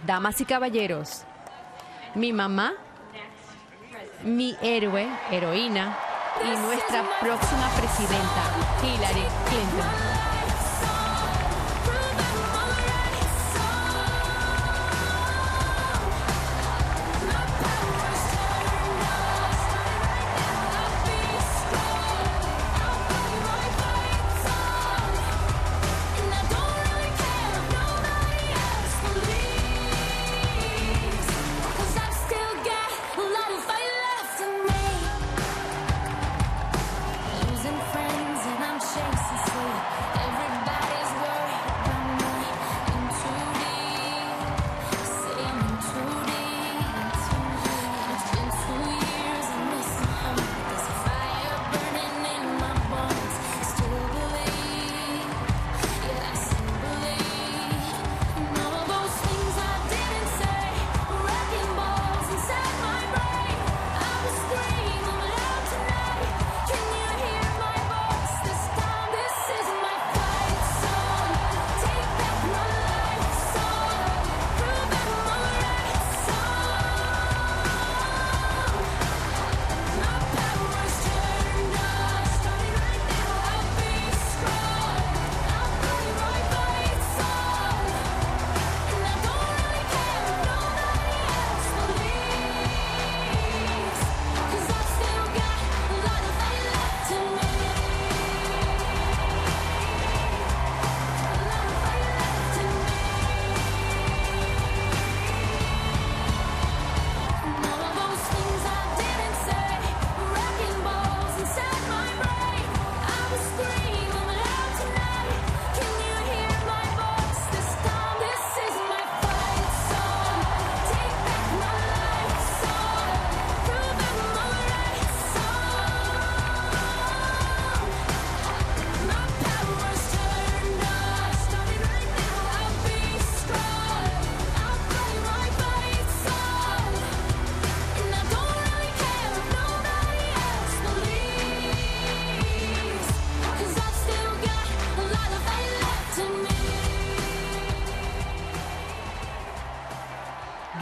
Damas y caballeros, mi mamá, mi héroe, heroína y nuestra próxima presidenta, Hillary Clinton.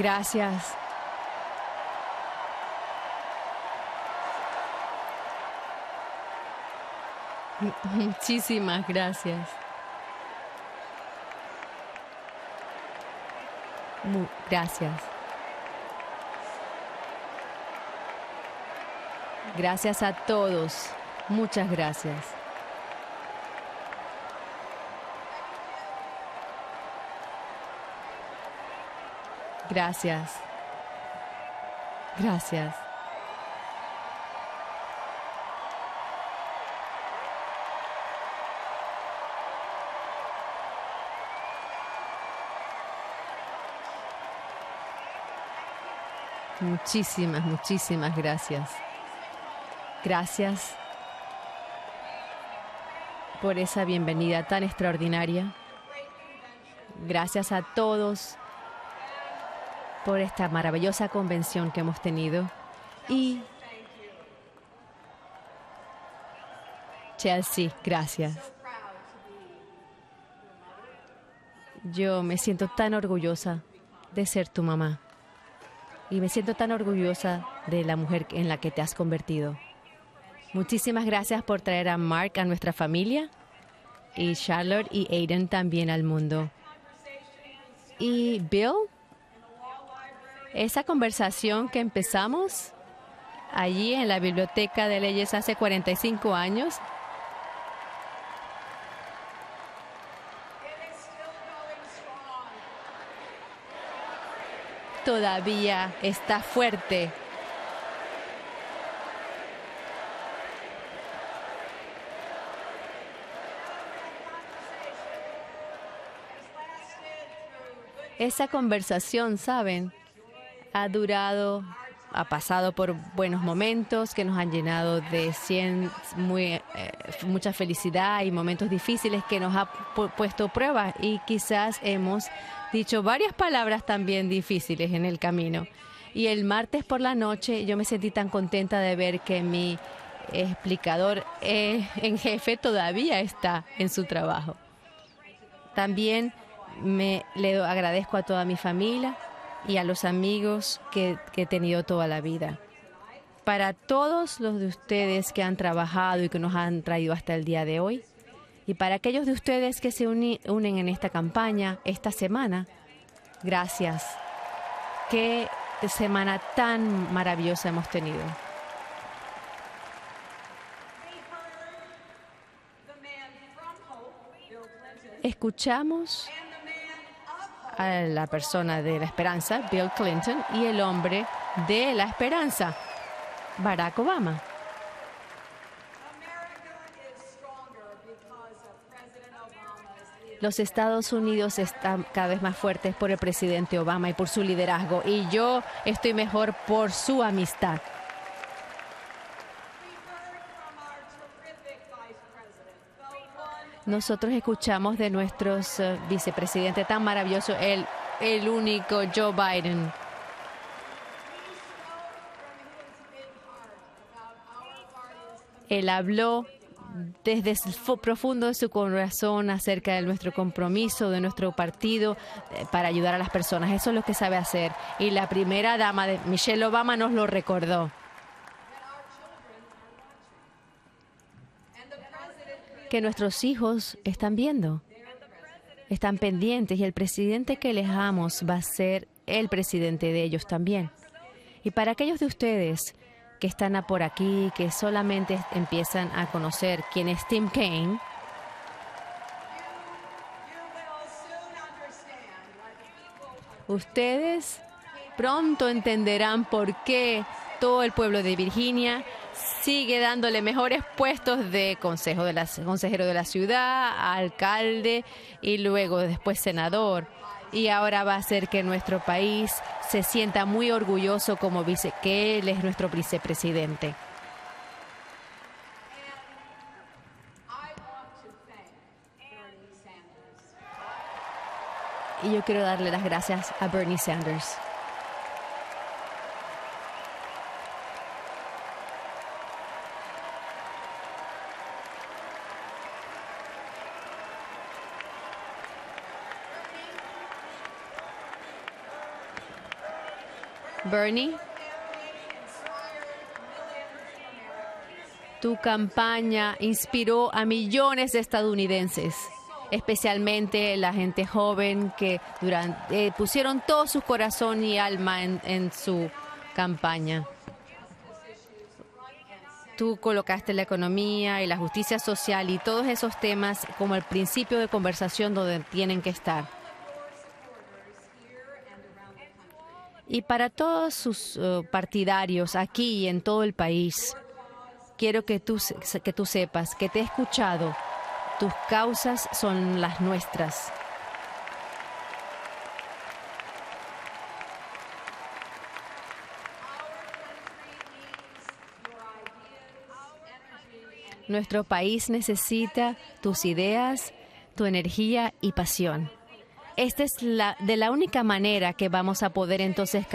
Gracias. Muchísimas gracias. Gracias. Gracias a todos. Muchas gracias. Gracias. Gracias. Muchísimas, muchísimas gracias. Gracias por esa bienvenida tan extraordinaria. Gracias a todos por esta maravillosa convención que hemos tenido. Y Chelsea, gracias. Yo me siento tan orgullosa de ser tu mamá. Y me siento tan orgullosa de la mujer en la que te has convertido. Muchísimas gracias por traer a Mark a nuestra familia y Charlotte y Aiden también al mundo. Y Bill, esa conversación que empezamos allí en la Biblioteca de Leyes hace 45 años, todavía está fuerte. Esa conversación, ¿saben? Ha pasado por buenos momentos que nos han llenado de mucha felicidad y momentos difíciles que nos ha puesto pruebas y quizás hemos dicho varias palabras también difíciles en el camino. Y el martes por la noche yo me sentí tan contenta de ver que mi explicador en jefe todavía está en su trabajo. También Le agradezco a toda mi familia y a los amigos que he tenido toda la vida. Para todos los de ustedes que han trabajado y que nos han traído hasta el día de hoy, y para aquellos de ustedes que se unen en esta campaña esta semana, gracias. Qué semana tan maravillosa hemos tenido. Escuchamos a la persona de la esperanza, Bill Clinton, y el hombre de la esperanza, Barack Obama. Los Estados Unidos están cada vez más fuertes por el presidente Obama y por su liderazgo, y yo estoy mejor por su amistad. Nosotros escuchamos de nuestros vicepresidentes tan maravillosos, el único Joe Biden. Él habló desde el profundo de su corazón acerca de nuestro compromiso, de nuestro partido, para ayudar a las personas. Eso es lo que sabe hacer. Y la primera dama, Michelle Obama, nos lo recordó. Que nuestros hijos están viendo, están pendientes, y el presidente que elegamos va a ser el presidente de ellos también. Y para aquellos de ustedes que están por aquí, que solamente empiezan a conocer quién es Tim Kaine, ustedes pronto entenderán por qué todo el pueblo de Virginia sigue dándole mejores puestos de consejero de la ciudad, alcalde y luego después senador. Y ahora va a hacer que nuestro país se sienta muy orgulloso que él es nuestro vicepresidente. Y yo quiero darle las gracias a Bernie Sanders. Bernie, tu campaña inspiró a millones de estadounidenses, especialmente la gente joven que pusieron todo su corazón y alma en su campaña. Tú colocaste la economía y la justicia social y todos esos temas como el principio de conversación donde tienen que estar. Y para todos sus partidarios aquí y en todo el país, quiero que tú sepas que te he escuchado. Tus causas son las nuestras. Nuestro país necesita tus ideas, tu energía y pasión. Esta es la única manera que vamos a poder entonces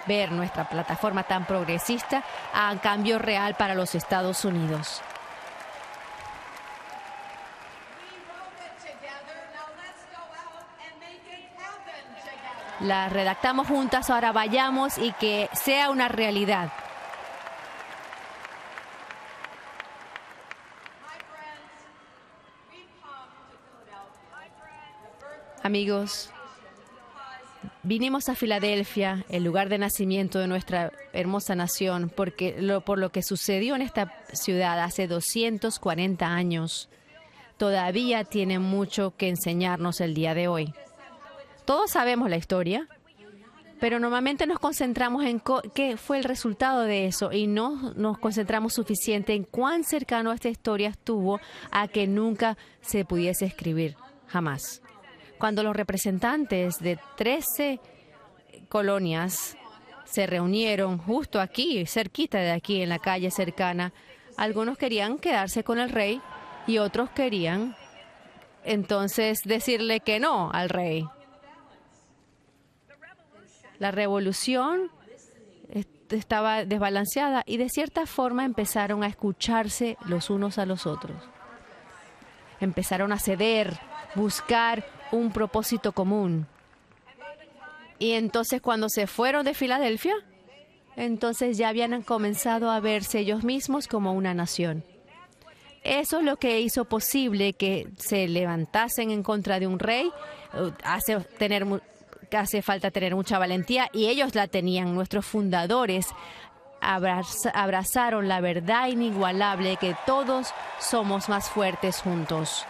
ver nuestra plataforma tan progresista a cambio real para los Estados Unidos. La redactamos juntas, ahora vayamos y que sea una realidad. Amigos, vinimos a Filadelfia, el lugar de nacimiento de nuestra hermosa nación, por lo que sucedió en esta ciudad hace 240 años. Todavía tiene mucho que enseñarnos el día de hoy. Todos sabemos la historia, pero normalmente nos concentramos en qué fue el resultado de eso y no nos concentramos suficiente en cuán cercano esta historia estuvo a que nunca se pudiese escribir, jamás. Cuando los representantes de 13 colonias se reunieron justo aquí, cerquita de aquí, en la calle cercana, algunos querían quedarse con el rey y otros querían entonces decirle que no al rey. La revolución estaba desbalanceada y de cierta forma empezaron a escucharse los unos a los otros. Empezaron a ceder buscar un propósito común. Y entonces cuando se fueron de Filadelfia, entonces ya habían comenzado a verse ellos mismos como una nación. Eso es lo que hizo posible que se levantasen en contra de un rey. Hace falta tener mucha valentía, y ellos la tenían. Nuestros fundadores abrazaron la verdad inigualable que todos somos más fuertes juntos.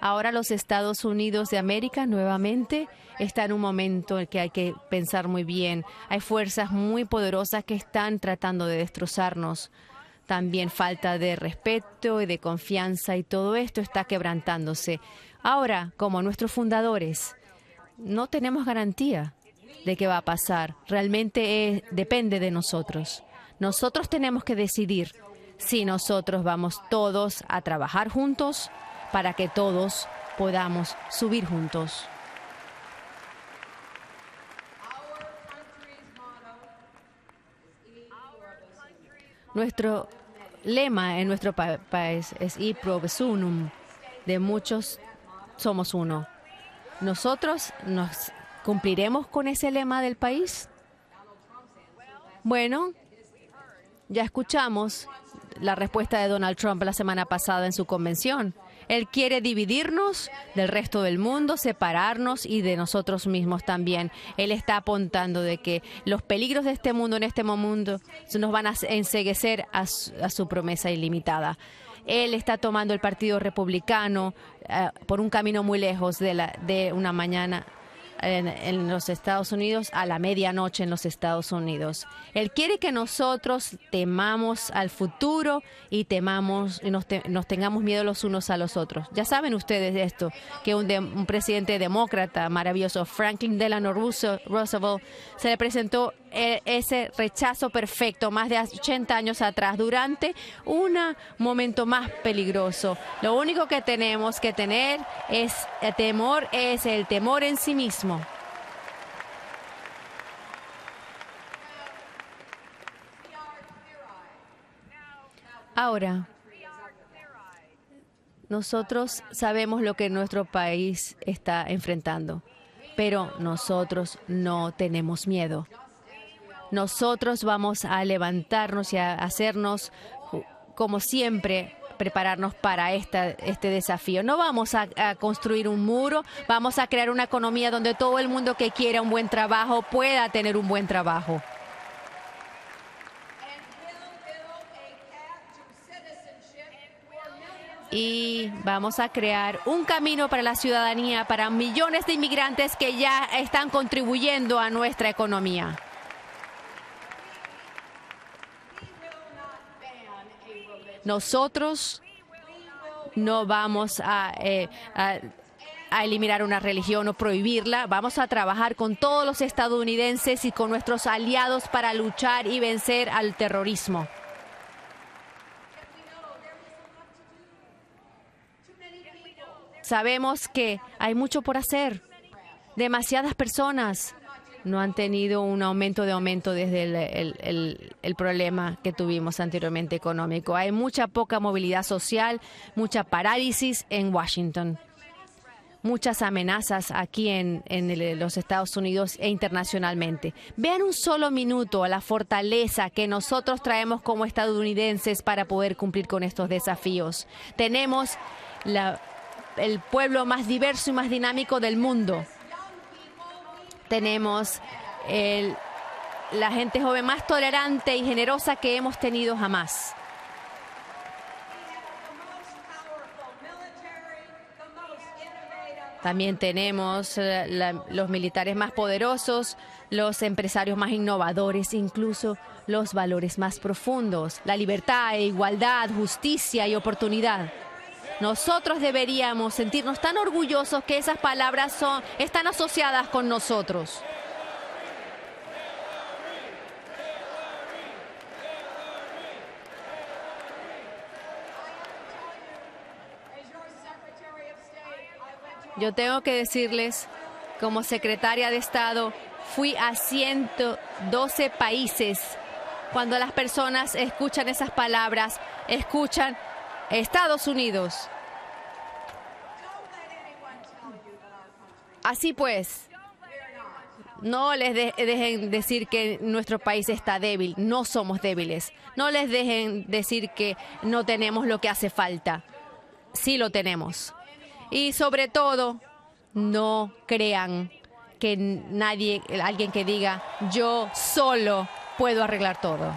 Ahora los Estados Unidos de América nuevamente está en un momento en el que hay que pensar muy bien. Hay fuerzas muy poderosas que están tratando de destrozarnos. También falta de respeto y de confianza, y todo esto está quebrantándose. Ahora, como nuestros fundadores, no tenemos garantía de qué va a pasar. Realmente depende de nosotros. Nosotros tenemos que decidir si nosotros vamos todos a trabajar juntos para que todos podamos subir juntos. Nuestro lema en nuestro país es E Pluribus Unum, de muchos somos uno. ¿Nosotros nos cumpliremos con ese lema del país? Bueno, ya escuchamos la respuesta de Donald Trump la semana pasada en su convención. Él quiere dividirnos del resto del mundo, separarnos y de nosotros mismos también. Él está apuntando de que los peligros de este mundo en este momento nos van a enceguecer a su promesa ilimitada. Él está tomando el Partido Republicano por un camino muy lejos de una mañana en los Estados Unidos a la medianoche en los Estados Unidos. Él quiere que nosotros temamos al futuro y nos tengamos miedo los unos a los otros. Ya saben ustedes esto, que un presidente demócrata maravilloso, Franklin Delano Roosevelt, se le presentó ese rechazo perfecto más de 80 años atrás, durante un momento más peligroso. Lo único que tenemos que tener es el temor en sí mismo. Ahora, nosotros sabemos lo que nuestro país está enfrentando, pero nosotros no tenemos miedo. Nosotros vamos a levantarnos y a hacernos, como siempre, prepararnos para este desafío. No vamos a construir un muro, vamos a crear una economía donde todo el mundo que quiera un buen trabajo pueda tener un buen trabajo. Y vamos a crear un camino para la ciudadanía, para millones de inmigrantes que ya están contribuyendo a nuestra economía. Nosotros no vamos a eliminar una religión o prohibirla. Vamos a trabajar con todos los estadounidenses y con nuestros aliados para luchar y vencer al terrorismo. Sabemos que hay mucho por hacer. Demasiadas personas no han tenido un aumento desde el problema que tuvimos anteriormente económico. Hay mucha poca movilidad social, mucha parálisis en Washington, muchas amenazas aquí en los Estados Unidos e internacionalmente. Vean un solo minuto a la fortaleza que nosotros traemos como estadounidenses para poder cumplir con estos desafíos. Tenemos el pueblo más diverso y más dinámico del mundo. Tenemos la gente joven más tolerante y generosa que hemos tenido jamás. También tenemos los militares más poderosos, los empresarios más innovadores, incluso los valores más profundos, la libertad, igualdad, justicia y oportunidad. Nosotros deberíamos sentirnos tan orgullosos que esas palabras están asociadas con nosotros. Yo tengo que decirles, como secretaria de Estado, Fui a 112 países. Cuando las personas escuchan esas palabras, escuchan Estados Unidos. Así pues, no les dejen decir que nuestro país está débil. No somos débiles. No les dejen decir que no tenemos lo que hace falta. Sí lo tenemos. Y sobre todo, no crean que alguien que diga, yo solo puedo arreglar todo.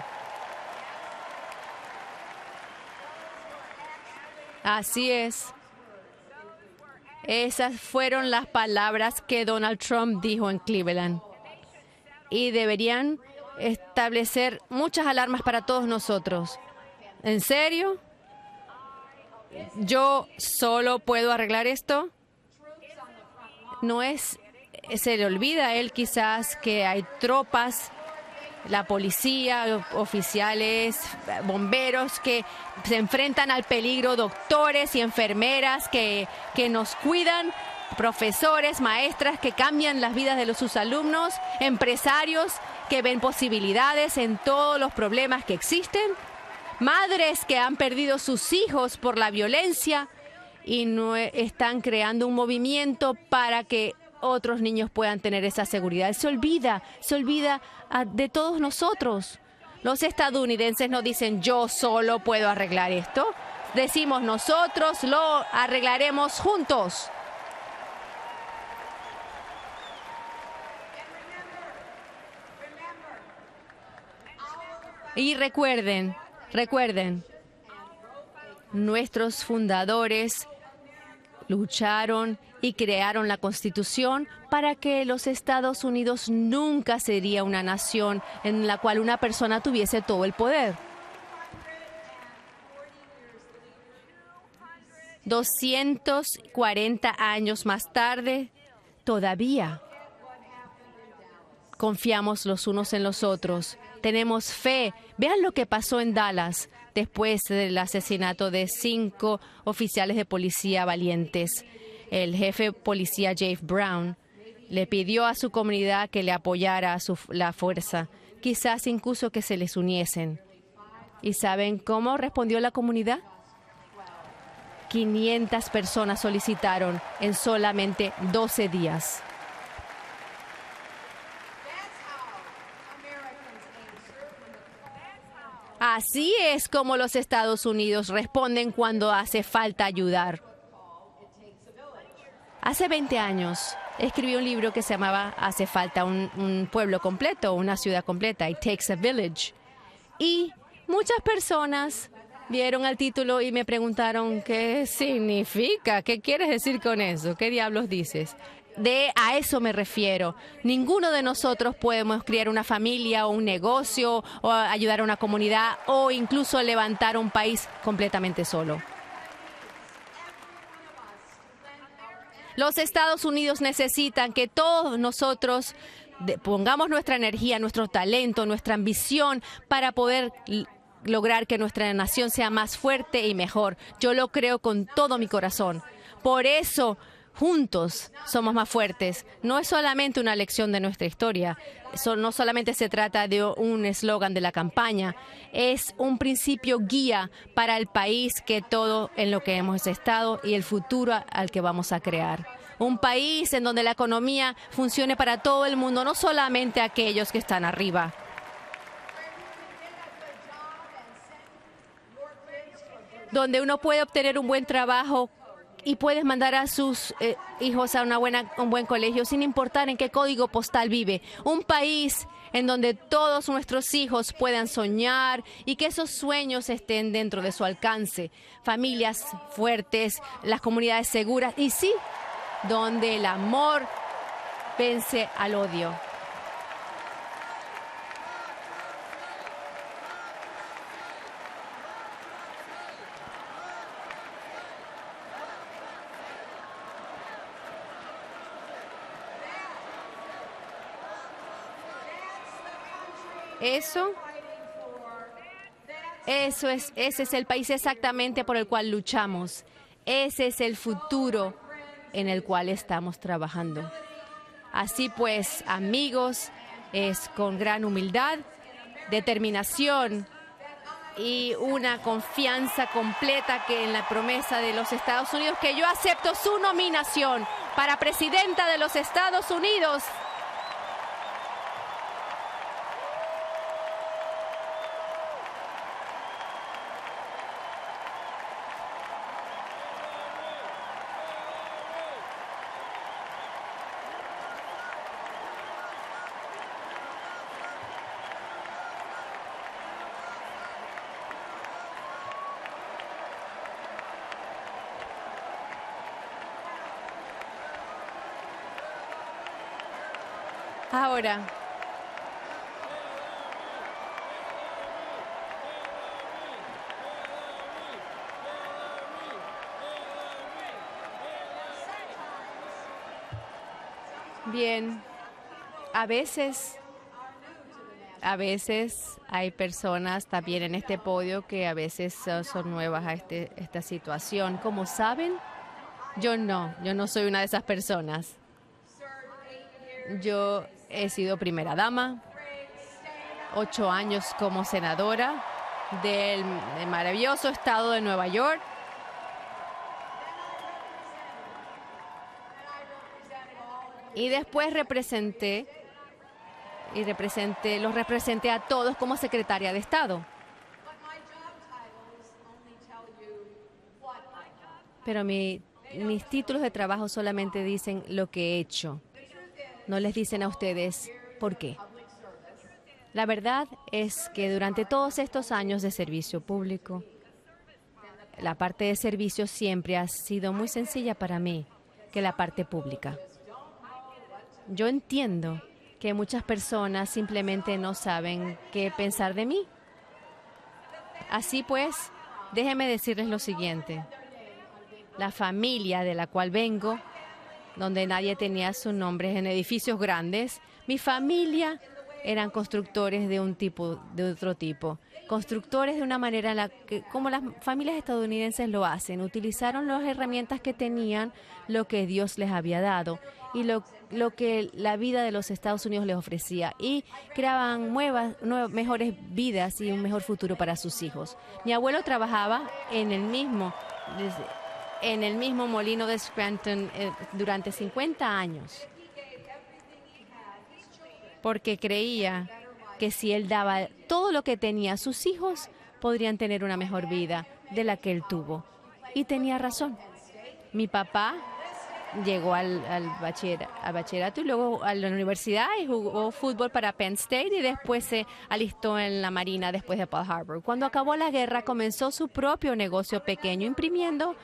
Así es. Esas fueron las palabras que Donald Trump dijo en Cleveland. Y deberían establecer muchas alarmas para todos nosotros. ¿En serio? ¿Yo solo puedo arreglar esto? No es... Se le olvida a él quizás que hay tropas, la policía, oficiales, bomberos que se enfrentan al peligro, doctores y enfermeras que nos cuidan, profesores, maestras que cambian las vidas de sus alumnos, empresarios que ven posibilidades en todos los problemas que existen, madres que han perdido sus hijos por la violencia y no están creando un movimiento para que otros niños puedan tener esa seguridad. Se olvida de todos nosotros. Los estadounidenses no dicen yo solo puedo arreglar esto. Decimos nosotros lo arreglaremos juntos. Y recuerden, nuestros fundadores lucharon y crearon la Constitución para que los Estados Unidos nunca sería una nación en la cual una persona tuviese todo el poder. 240 años más tarde, todavía confiamos los unos en los otros. Tenemos fe. Vean lo que pasó en Dallas después del asesinato de 5 oficiales de policía valientes. El jefe de policía Jake Brown le pidió a su comunidad que le apoyara la fuerza, quizás incluso que se les uniesen. ¿Y saben cómo respondió la comunidad? 500 personas solicitaron en solamente 12 días. Así es como los Estados Unidos responden cuando hace falta ayudar. Hace 20 años escribí un libro que se llamaba Hace falta un pueblo completo, una ciudad completa, It Takes a Village. Y muchas personas vieron el título y me preguntaron qué significa, qué quieres decir con eso, qué diablos dices. A eso me refiero. Ninguno de nosotros podemos crear una familia o un negocio o ayudar a una comunidad o incluso levantar un país completamente solo. Los Estados Unidos necesitan que todos nosotros pongamos nuestra energía, nuestro talento, nuestra ambición para poder lograr que nuestra nación sea más fuerte y mejor. Yo lo creo con todo mi corazón. Por eso, juntos somos más fuertes. No es solamente una lección de nuestra historia. No solamente se trata de un eslogan de la campaña. Es un principio guía para el país que todo en lo que hemos estado y el futuro al que vamos a crear. Un país en donde la economía funcione para todo el mundo, no solamente aquellos que están arriba. Donde uno puede obtener un buen trabajo y puedes mandar a sus hijos a un buen colegio sin importar en qué código postal vive. Un país en donde todos nuestros hijos puedan soñar y que esos sueños estén dentro de su alcance. Familias fuertes, las comunidades seguras y sí, donde el amor vence al odio. Ese es el país exactamente por el cual luchamos. Ese es el futuro en el cual estamos trabajando. Así pues, amigos, es con gran humildad, determinación y una confianza completa que en la promesa de los Estados Unidos que yo acepto su nominación para presidenta de los Estados Unidos. Ahora, bien, a veces hay personas también en este podio que a veces son nuevas a esta situación. Como saben, yo no soy una de esas personas. Yo he sido primera dama, 8 años como senadora del maravilloso estado de Nueva York. Y después los representé a todos como secretaria de Estado. Pero mis títulos de trabajo solamente dicen lo que he hecho. No les dicen a ustedes por qué. La verdad es que durante todos estos años de servicio público, la parte de servicio siempre ha sido muy sencilla para mí que la parte pública. Yo entiendo que muchas personas simplemente no saben qué pensar de mí. Así pues, déjenme decirles lo siguiente. La familia de la cual vengo, donde nadie tenía su nombre en edificios grandes, mi familia eran constructores de otro tipo. Constructores de una manera en la que, como las familias estadounidenses lo hacen, utilizaron las herramientas que tenían, lo que Dios les había dado y lo que la vida de los Estados Unidos les ofrecía, y creaban mejores vidas y un mejor futuro para sus hijos. Mi abuelo trabajaba en el mismo molino de Scranton durante 50 años, porque creía que si él daba todo lo que tenía, sus hijos podrían tener una mejor vida de la que él tuvo. Y tenía razón. Mi papá llegó al bachillerato y luego a la universidad y jugó fútbol para Penn State y después se alistó en la Marina después de Pearl Harbor. Cuando acabó la guerra, comenzó su propio negocio pequeño, imprimiendo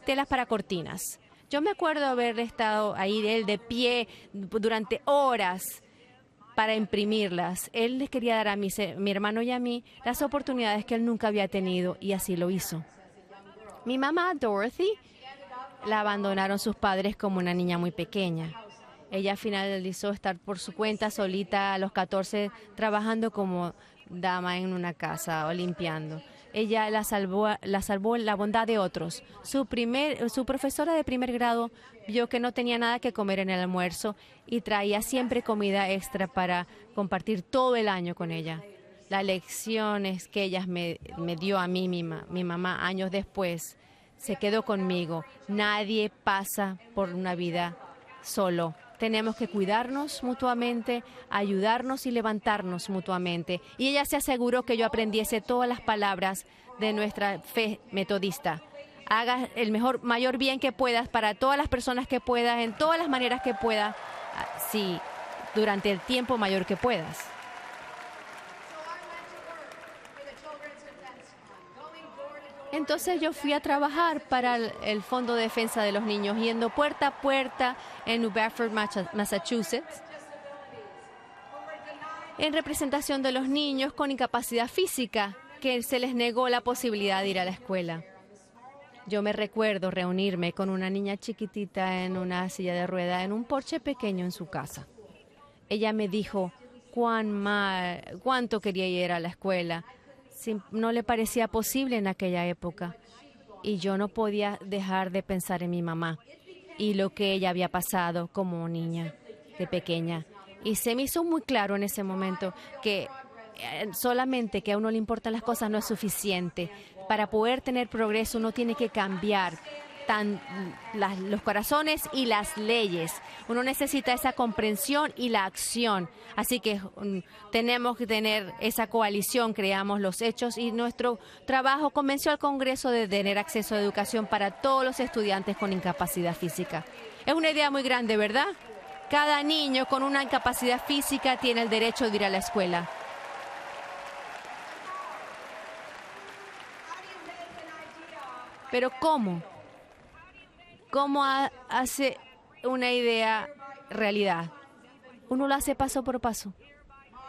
telas para cortinas. Yo me acuerdo haber estado ahí, él de pie durante horas para imprimirlas. Él les quería dar a mi hermano y a mí las oportunidades que él nunca había tenido, y así lo hizo. Mi mamá, Dorothy, la abandonaron sus padres como una niña muy pequeña. Ella finalizó estar por su cuenta solita a los 14, trabajando como dama en una casa o limpiando. Ella la salvó la bondad de otros. Su profesora de primer grado vio que no tenía nada que comer en el almuerzo y traía siempre comida extra para compartir todo el año con ella. Las lecciones que ella me dio a mí, mi mamá, años después, se quedó conmigo. Nadie pasa por una vida solo. Tenemos que cuidarnos mutuamente, ayudarnos y levantarnos mutuamente. Y ella se aseguró que yo aprendiese todas las palabras de nuestra fe metodista. Haga el mayor bien que puedas para todas las personas que puedas, en todas las maneras que puedas, sí, durante el tiempo mayor que puedas. Entonces yo fui a trabajar para el Fondo de Defensa de los Niños, yendo puerta a puerta en New Bedford, Massachusetts, en representación de los niños con incapacidad física que se les negó la posibilidad de ir a la escuela. Yo me recuerdo reunirme con una niña chiquitita en una silla de rueda en un porche pequeño en su casa. Ella me dijo cuánto quería ir a la escuela. No le parecía posible en aquella época. Y yo no podía dejar de pensar en mi mamá. y lo que ella había pasado como niña, de pequeña. Y se me hizo muy claro en ese momento que solamente que a uno le importan las cosas no es suficiente. Para poder tener progreso uno tiene que cambiar los corazones y las leyes. Uno necesita esa comprensión y la acción. Así que tenemos que tener esa coalición, creamos los hechos, y nuestro trabajo convenció al Congreso de tener acceso a educación para todos los estudiantes con incapacidad física. Es una idea muy grande, ¿verdad? Cada niño con una incapacidad física tiene el derecho de ir a la escuela. Pero ¿cómo? ¿Cómo hace una idea realidad? Uno lo hace paso por paso,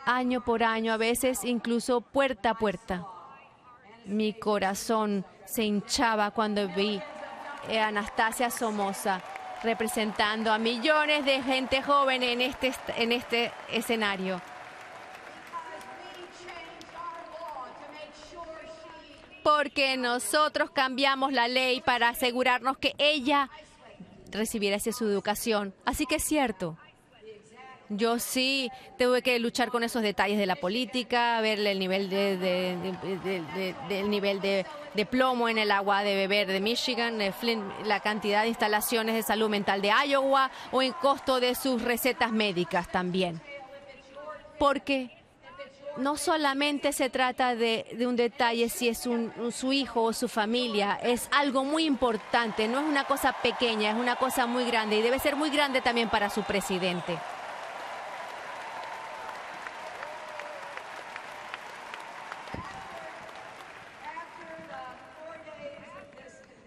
año por año, a veces incluso puerta a puerta. Mi corazón se hinchaba cuando vi a Anastasia Somoza representando a millones de gente joven en este escenario. Porque nosotros cambiamos la ley para asegurarnos que ella recibiera su educación. Así que es cierto. Yo sí tuve que luchar con esos detalles de la política, ver el nivel de plomo en el agua de beber de Michigan, la cantidad de instalaciones de salud mental de Iowa o el costo de sus recetas médicas también. Porque no solamente se trata de un detalle si es su hijo o su familia, es algo muy importante, no es una cosa pequeña, es una cosa muy grande y debe ser muy grande también para su presidente.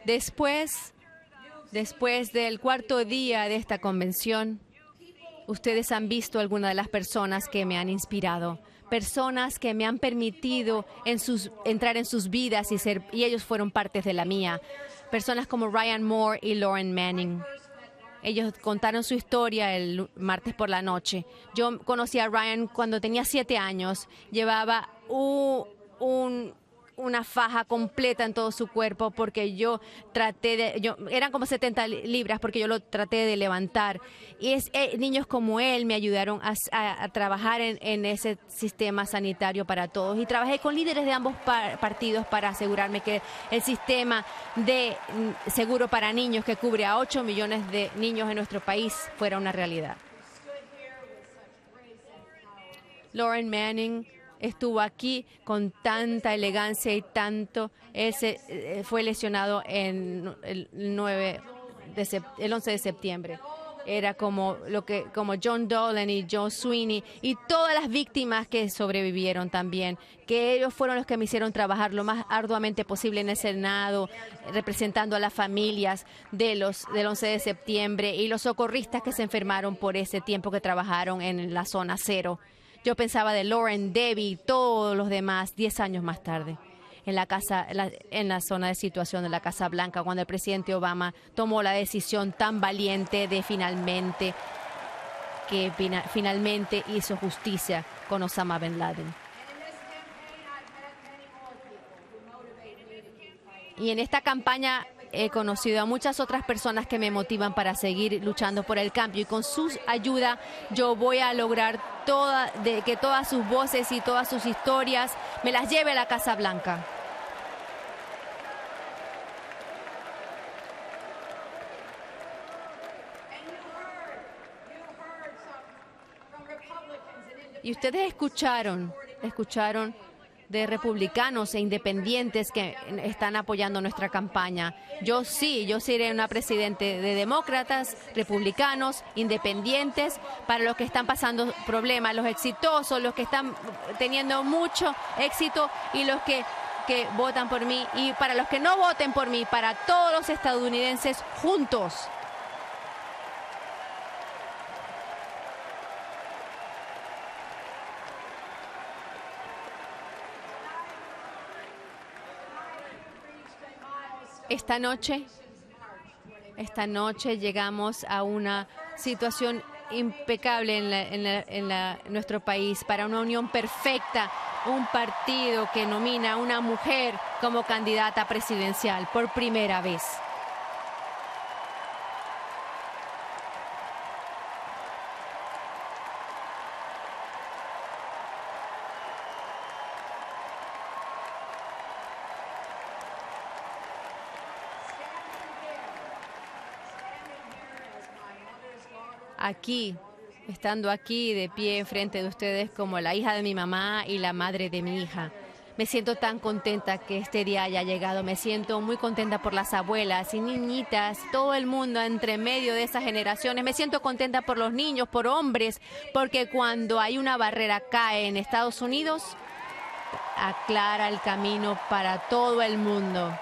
Después del cuarto día de esta convención, ustedes han visto algunas de las personas que me han inspirado. Personas que me han permitido entrar en sus vidas y ellos fueron partes de la mía. Personas como Ryan Moore y Lauren Manning. Ellos contaron su historia el martes por la noche. Yo conocí a Ryan cuando tenía 7 años. Llevaba una faja completa en todo su cuerpo porque eran como 70 libras porque yo lo traté de levantar. Y niños como él me ayudaron a trabajar en ese sistema sanitario para todos. Y trabajé con líderes de ambos partidos para asegurarme que el sistema de seguro para niños que cubre a 8 millones de niños en nuestro país fuera una realidad. Lauren Manning estuvo aquí con tanta elegancia y tanto. Él fue lesionado el 11 de septiembre. Era como John Dolan y Joe Sweeney y todas las víctimas que sobrevivieron también, que ellos fueron los que me hicieron trabajar lo más arduamente posible en el Senado, representando a las familias del 11 de septiembre y los socorristas que se enfermaron por ese tiempo que trabajaron en la zona cero. Yo pensaba de Lauren, Debbie y todos los demás 10 años más tarde, en la zona de situación de la Casa Blanca, cuando el presidente Obama tomó la decisión tan valiente de finalmente hizo justicia con Osama Bin Laden. Y en esta campaña he conocido a muchas otras personas que me motivan para seguir luchando por el cambio, y con su ayuda yo voy a lograr que todas sus voces y todas sus historias me las lleve a la Casa Blanca. Y ustedes escucharon de republicanos e independientes que están apoyando nuestra campaña. Yo seré una presidente de demócratas, republicanos, independientes, para los que están pasando problemas, los exitosos, los que están teniendo mucho éxito y los que votan por mí, y para los que no voten por mí, para todos los estadounidenses juntos. Esta noche llegamos a una situación impecable en nuestro país, para una unión perfecta, un partido que nomina a una mujer como candidata presidencial por primera vez. aquí, estando aquí de pie enfrente de ustedes como la hija de mi mamá y la madre de mi hija. Me siento tan contenta que este día haya llegado. Me siento muy contenta por las abuelas y niñitas, todo el mundo entre medio de esas generaciones. Me siento contenta por los niños, por hombres, porque cuando hay una barrera cae en Estados Unidos, aclara el camino para todo el mundo.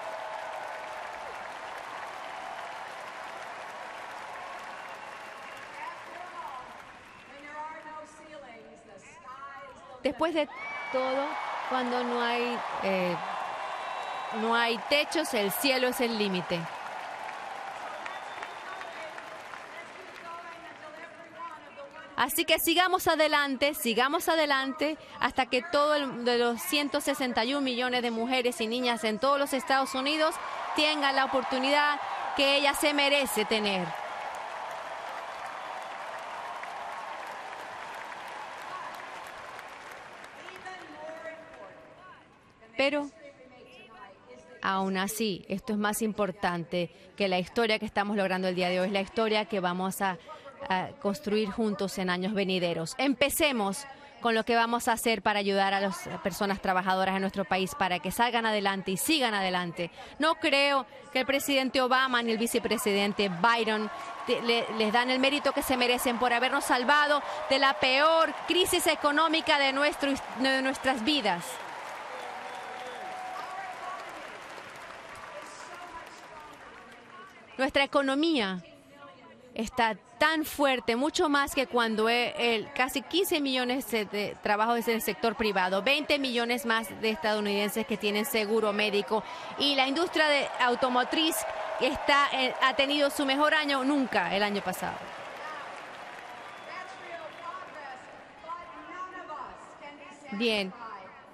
Después de todo, cuando no hay techos, el cielo es el límite. Así que sigamos adelante hasta que de los 161 millones de mujeres y niñas en todos los Estados Unidos tengan la oportunidad que ella se merece tener. Pero aún así, esto es más importante que la historia que estamos logrando el día de hoy, es la historia que vamos a construir juntos en años venideros. Empecemos con lo que vamos a hacer para ayudar a las personas trabajadoras en nuestro país para que salgan adelante y sigan adelante. No creo que el presidente Obama ni el vicepresidente Biden les dan el mérito que se merecen por habernos salvado de la peor crisis económica de nuestras vidas. Nuestra economía está tan fuerte, mucho más que cuando casi 15 millones de trabajos en el sector privado, 20 millones más de estadounidenses que tienen seguro médico y la industria automotriz ha tenido su mejor año nunca el año pasado. Bien.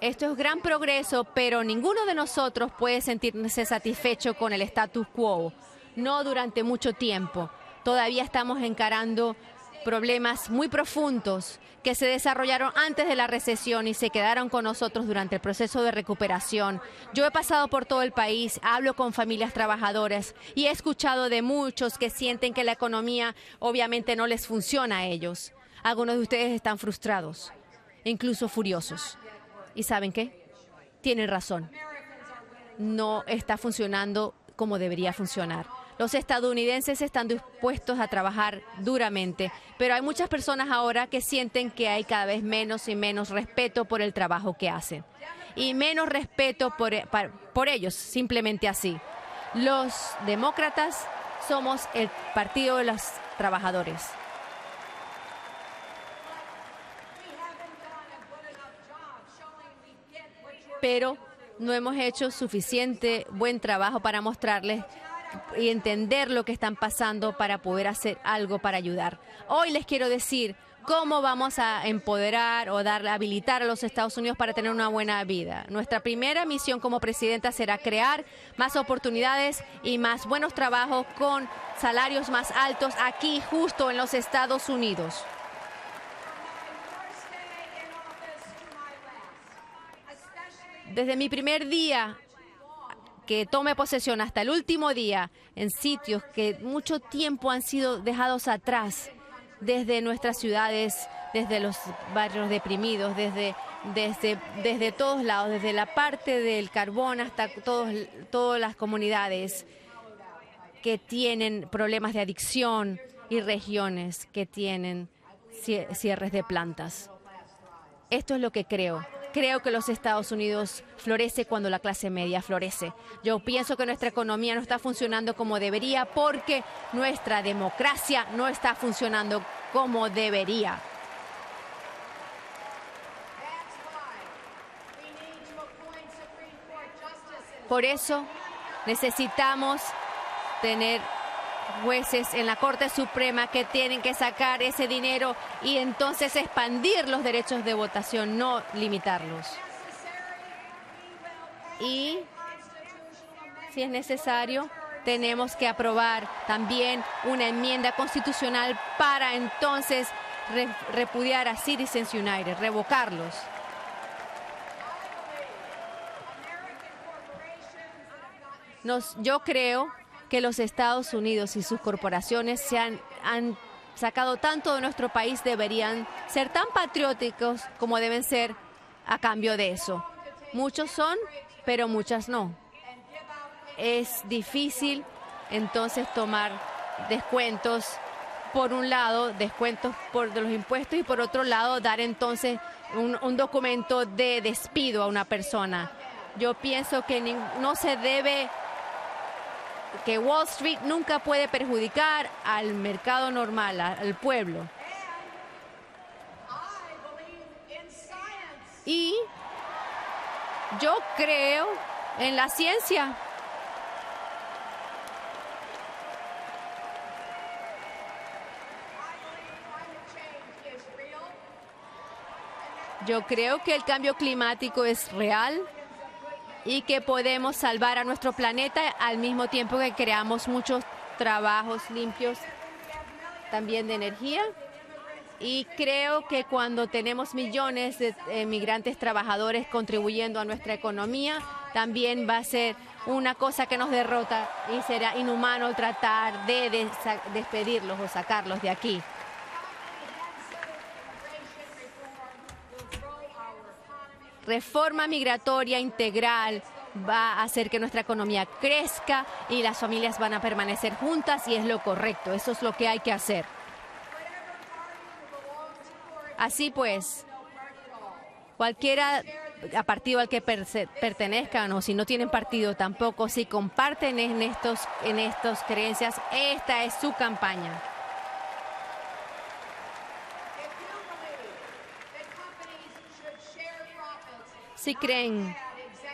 Esto es gran progreso, pero ninguno de nosotros puede sentirse satisfecho con el status quo. No durante mucho tiempo. Todavía estamos encarando problemas muy profundos que se desarrollaron antes de la recesión y se quedaron con nosotros durante el proceso de recuperación. Yo he pasado por todo el país, hablo con familias trabajadoras y he escuchado de muchos que sienten que la economía obviamente no les funciona a ellos. Algunos de ustedes están frustrados, incluso furiosos. ¿Y saben qué? Tienen razón. No está funcionando como debería funcionar. Los estadounidenses están dispuestos a trabajar duramente, pero hay muchas personas ahora que sienten que hay cada vez menos y menos respeto por el trabajo que hacen. Y menos respeto por ellos, simplemente así. Los demócratas somos el partido de los trabajadores. Pero no hemos hecho suficiente buen trabajo para mostrarles y entender lo que están pasando para poder hacer algo para ayudar. Hoy les quiero decir cómo vamos a empoderar o habilitar a los Estados Unidos para tener una buena vida. Nuestra primera misión como presidenta será crear más oportunidades y más buenos trabajos con salarios más altos aquí justo en los Estados Unidos. Desde mi primer día que tome posesión hasta el último día, en sitios que mucho tiempo han sido dejados atrás, desde nuestras ciudades, desde los barrios deprimidos, desde todos lados, desde la parte del carbón hasta todas las comunidades que tienen problemas de adicción y regiones que tienen cierres de plantas. Esto es lo que creo. Creo que los Estados Unidos florece cuando la clase media florece. Yo pienso que nuestra economía no está funcionando como debería porque nuestra democracia no está funcionando como debería. Por eso necesitamos tener jueces en la Corte Suprema que tienen que sacar ese dinero y entonces expandir los derechos de votación, no limitarlos. Y si es necesario, tenemos que aprobar también una enmienda constitucional para entonces repudiar a Citizens United, revocarlos. Yo creo que los Estados Unidos y sus corporaciones han sacado tanto de nuestro país deberían ser tan patrióticos como deben ser a cambio de eso. Muchos son, pero muchas no. Es difícil entonces tomar descuentos, por un lado, descuentos de los impuestos y por otro lado, dar entonces un documento de despido a una persona. Yo pienso que no se debe, que Wall Street nunca puede perjudicar al mercado normal, al pueblo. Y yo creo en la ciencia. Yo creo que el cambio climático es real y que podemos salvar a nuestro planeta al mismo tiempo que creamos muchos trabajos limpios también de energía. Y creo que cuando tenemos millones de migrantes trabajadores contribuyendo a nuestra economía, también va a ser una cosa que nos derrota y será inhumano tratar de despedirlos o sacarlos de aquí. Reforma migratoria integral va a hacer que nuestra economía crezca y las familias van a permanecer juntas y es lo correcto. Eso es lo que hay que hacer. Así pues, cualquiera partido al que pertenezcan o si no tienen partido tampoco, si comparten en estas creencias, esta es su campaña. Si creen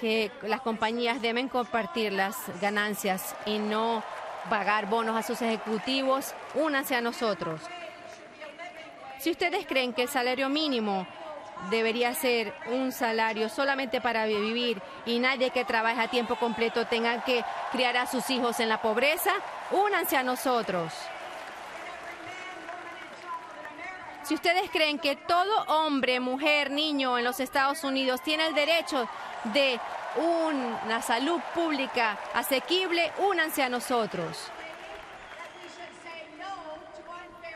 que las compañías deben compartir las ganancias y no pagar bonos a sus ejecutivos, únanse a nosotros. Si ustedes creen que el salario mínimo debería ser un salario solamente para vivir y nadie que trabaje a tiempo completo tenga que criar a sus hijos en la pobreza, únanse a nosotros. Si ustedes creen que todo hombre, mujer, niño en los Estados Unidos tiene el derecho de una salud pública asequible, únanse a nosotros.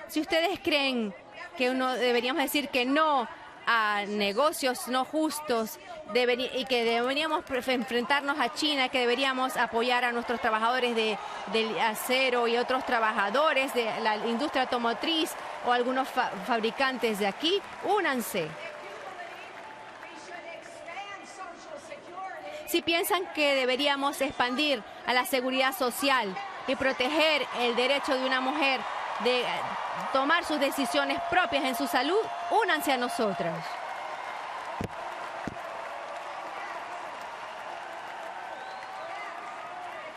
Si ustedes creen que deberíamos decir que no a negocios no justos y que deberíamos enfrentarnos a China, que deberíamos apoyar a nuestros trabajadores del acero y otros trabajadores de la industria automotriz o algunos fabricantes de aquí, únanse. Si piensan que deberíamos expandir a la seguridad social y proteger el derecho de una mujer de tomar sus decisiones propias en su salud, únanse a nosotras.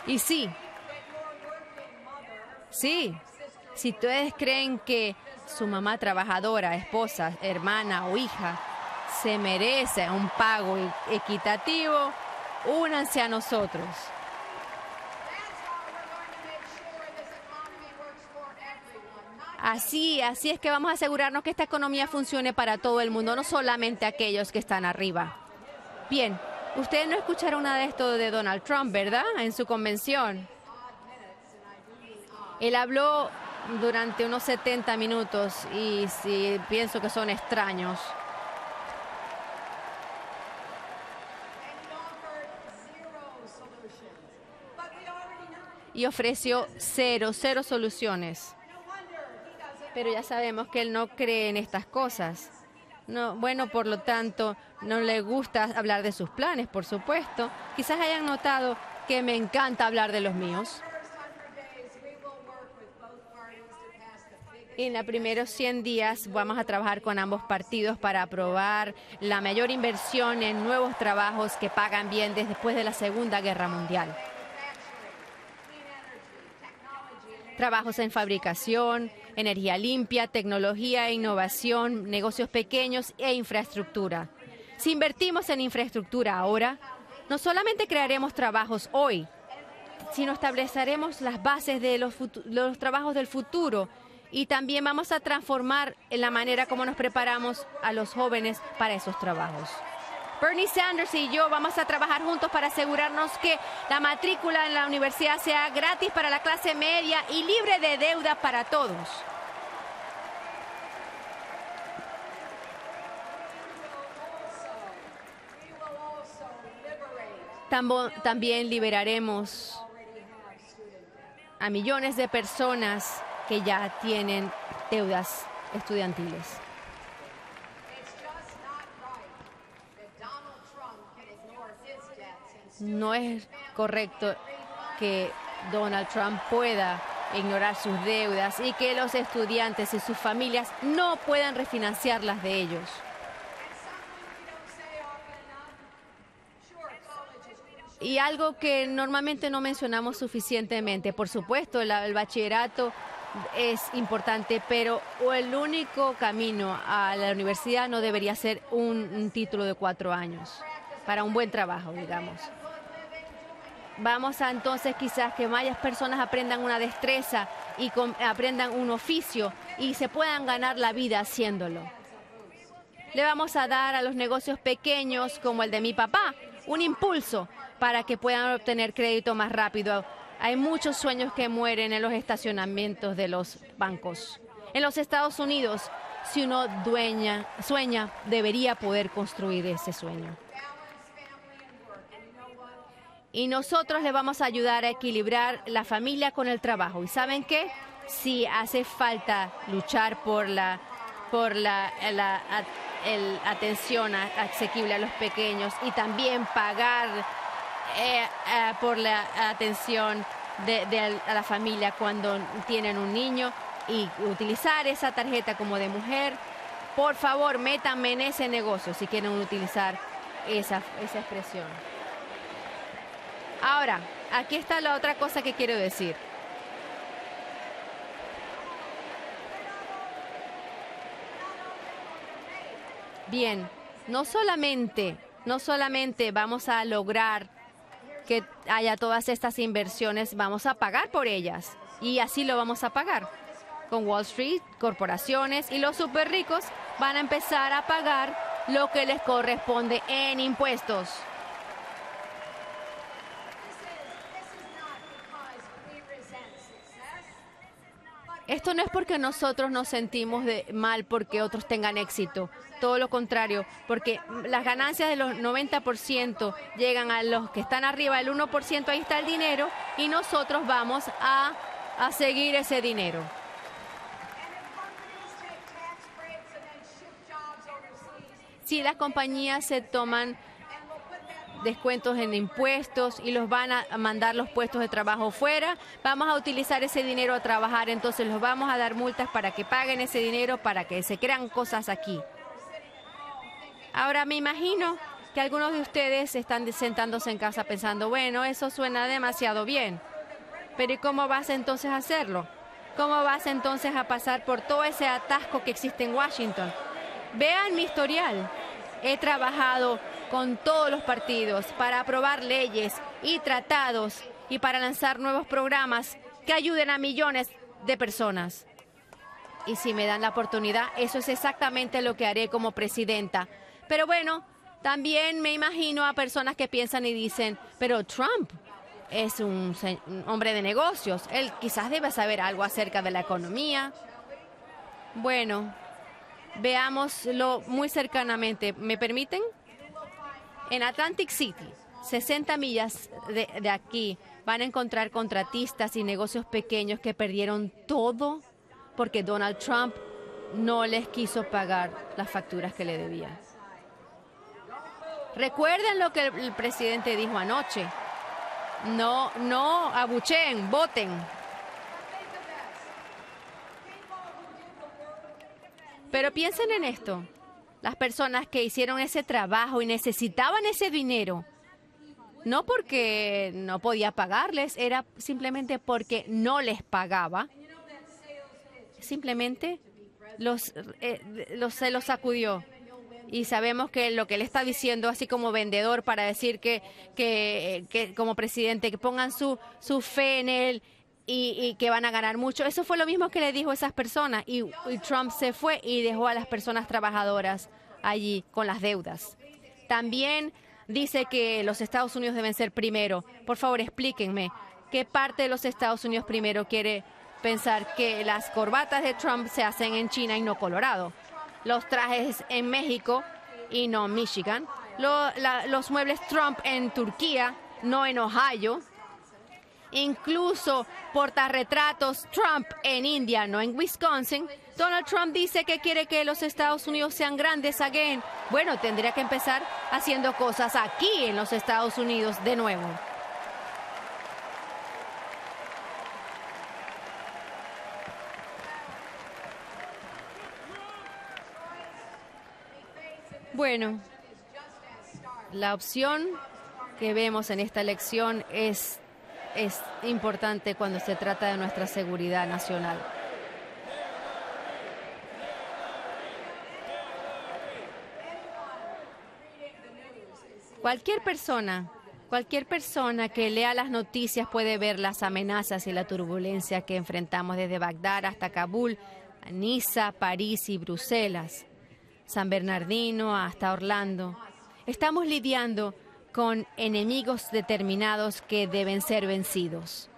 Y sí, si ustedes creen que su mamá trabajadora, esposa, hermana o hija se merece un pago equitativo, únanse a nosotros. Así es que vamos a asegurarnos que esta economía funcione para todo el mundo, no solamente aquellos que están arriba. Bien, ustedes no escucharon nada de esto de Donald Trump, ¿verdad? En su convención. Él habló durante unos 70 minutos y sí, pienso que son extraños. Y ofreció cero soluciones. Pero ya sabemos que él no cree en estas cosas. No, bueno, por lo tanto, no le gusta hablar de sus planes, por supuesto. Quizás hayan notado que me encanta hablar de los míos. En los primeros 100 días vamos a trabajar con ambos partidos para aprobar la mayor inversión en nuevos trabajos que pagan bien después de la Segunda Guerra Mundial. Trabajos en fabricación, energía limpia, tecnología e innovación, negocios pequeños e infraestructura. Si invertimos en infraestructura ahora, no solamente crearemos trabajos hoy, sino estableceremos las bases de los trabajos del futuro y también vamos a transformar en la manera como nos preparamos a los jóvenes para esos trabajos. Bernie Sanders y yo vamos a trabajar juntos para asegurarnos que la matrícula en la universidad sea gratis para la clase media y libre de deuda para todos. También liberaremos a millones de personas que ya tienen deudas estudiantiles. No es correcto que Donald Trump pueda ignorar sus deudas y que los estudiantes y sus familias no puedan refinanciar las de ellos. Y algo que normalmente no mencionamos suficientemente, por supuesto, el bachillerato es importante, pero el único camino a la universidad no debería ser un título de 4 años para un buen trabajo, digamos. Vamos a entonces quizás que varias personas aprendan una destreza y aprendan un oficio y se puedan ganar la vida haciéndolo. Le vamos a dar a los negocios pequeños como el de mi papá un impulso para que puedan obtener crédito más rápido. Hay muchos sueños que mueren en los estacionamientos de los bancos. En los Estados Unidos, si uno sueña, debería poder construir ese sueño. Y nosotros le vamos a ayudar a equilibrar la familia con el trabajo. ¿Y saben qué? Si hace falta luchar por la atención asequible a los pequeños y también pagar por la atención a la familia cuando tienen un niño y utilizar esa tarjeta como de mujer, por favor, métanme en ese negocio si quieren utilizar esa expresión. Ahora, aquí está la otra cosa que quiero decir. Bien, no solamente vamos a lograr que haya todas estas inversiones, vamos a pagar por ellas. Y así lo vamos a pagar. Con Wall Street, corporaciones y los súper ricos van a empezar a pagar lo que les corresponde en impuestos. Esto no es porque nosotros nos sentimos mal porque otros tengan éxito. Todo lo contrario, porque las ganancias de los 90% llegan a los que están arriba del 1%, ahí está el dinero, y nosotros vamos a seguir ese dinero. Si las compañías se toman descuentos en impuestos y los van a mandar los puestos de trabajo fuera, vamos a utilizar ese dinero a trabajar, entonces los vamos a dar multas para que paguen ese dinero, para que se crean cosas aquí. Ahora me imagino que algunos de ustedes están sentándose en casa pensando, bueno, eso suena demasiado bien, pero ¿y cómo vas entonces a hacerlo? ¿Cómo vas entonces a pasar por todo ese atasco que existe en Washington? Vean mi historial. He trabajado con todos los partidos para aprobar leyes y tratados y para lanzar nuevos programas que ayuden a millones de personas. Y si me dan la oportunidad, eso es exactamente lo que haré como presidenta. Pero bueno, también me imagino a personas que piensan y dicen, pero Trump es un hombre de negocios. Él quizás debe saber algo acerca de la economía. Bueno, veámoslo muy cercanamente. ¿Me permiten? En Atlantic City, 60 millas de aquí, van a encontrar contratistas y negocios pequeños que perdieron todo porque Donald Trump no les quiso pagar las facturas que le debían. Recuerden lo que el presidente dijo anoche. No abucheen, voten. Pero piensen en esto. Las personas que hicieron ese trabajo y necesitaban ese dinero, no porque no podía pagarles, era simplemente porque no les pagaba. Simplemente se los sacudió. Y sabemos que lo que él está diciendo, así como vendedor, para decir que como presidente, que pongan su fe en él y que van a ganar mucho. Eso fue lo mismo que le dijo a esas personas. Y Trump se fue y dejó a las personas trabajadoras allí con las deudas. También dice que los Estados Unidos deben ser primero. Por favor, explíquenme, ¿qué parte de los Estados Unidos primero quiere pensar que las corbatas de Trump se hacen en China y no Colorado? Los trajes en México y no Michigan. los muebles Trump en Turquía, no en Ohio. Incluso portarretratos Trump en India, no en Wisconsin. Donald Trump dice que quiere que los Estados Unidos sean grandes again. Bueno, tendría que empezar haciendo cosas aquí en los Estados Unidos de nuevo. Bueno, la opción que vemos en esta elección es importante cuando se trata de nuestra seguridad nacional. Cualquier persona que lea las noticias puede ver las amenazas y la turbulencia que enfrentamos desde Bagdad hasta Kabul, Niza, París y Bruselas, San Bernardino hasta Orlando. Estamos lidiando con enemigos determinados que deben ser vencidos.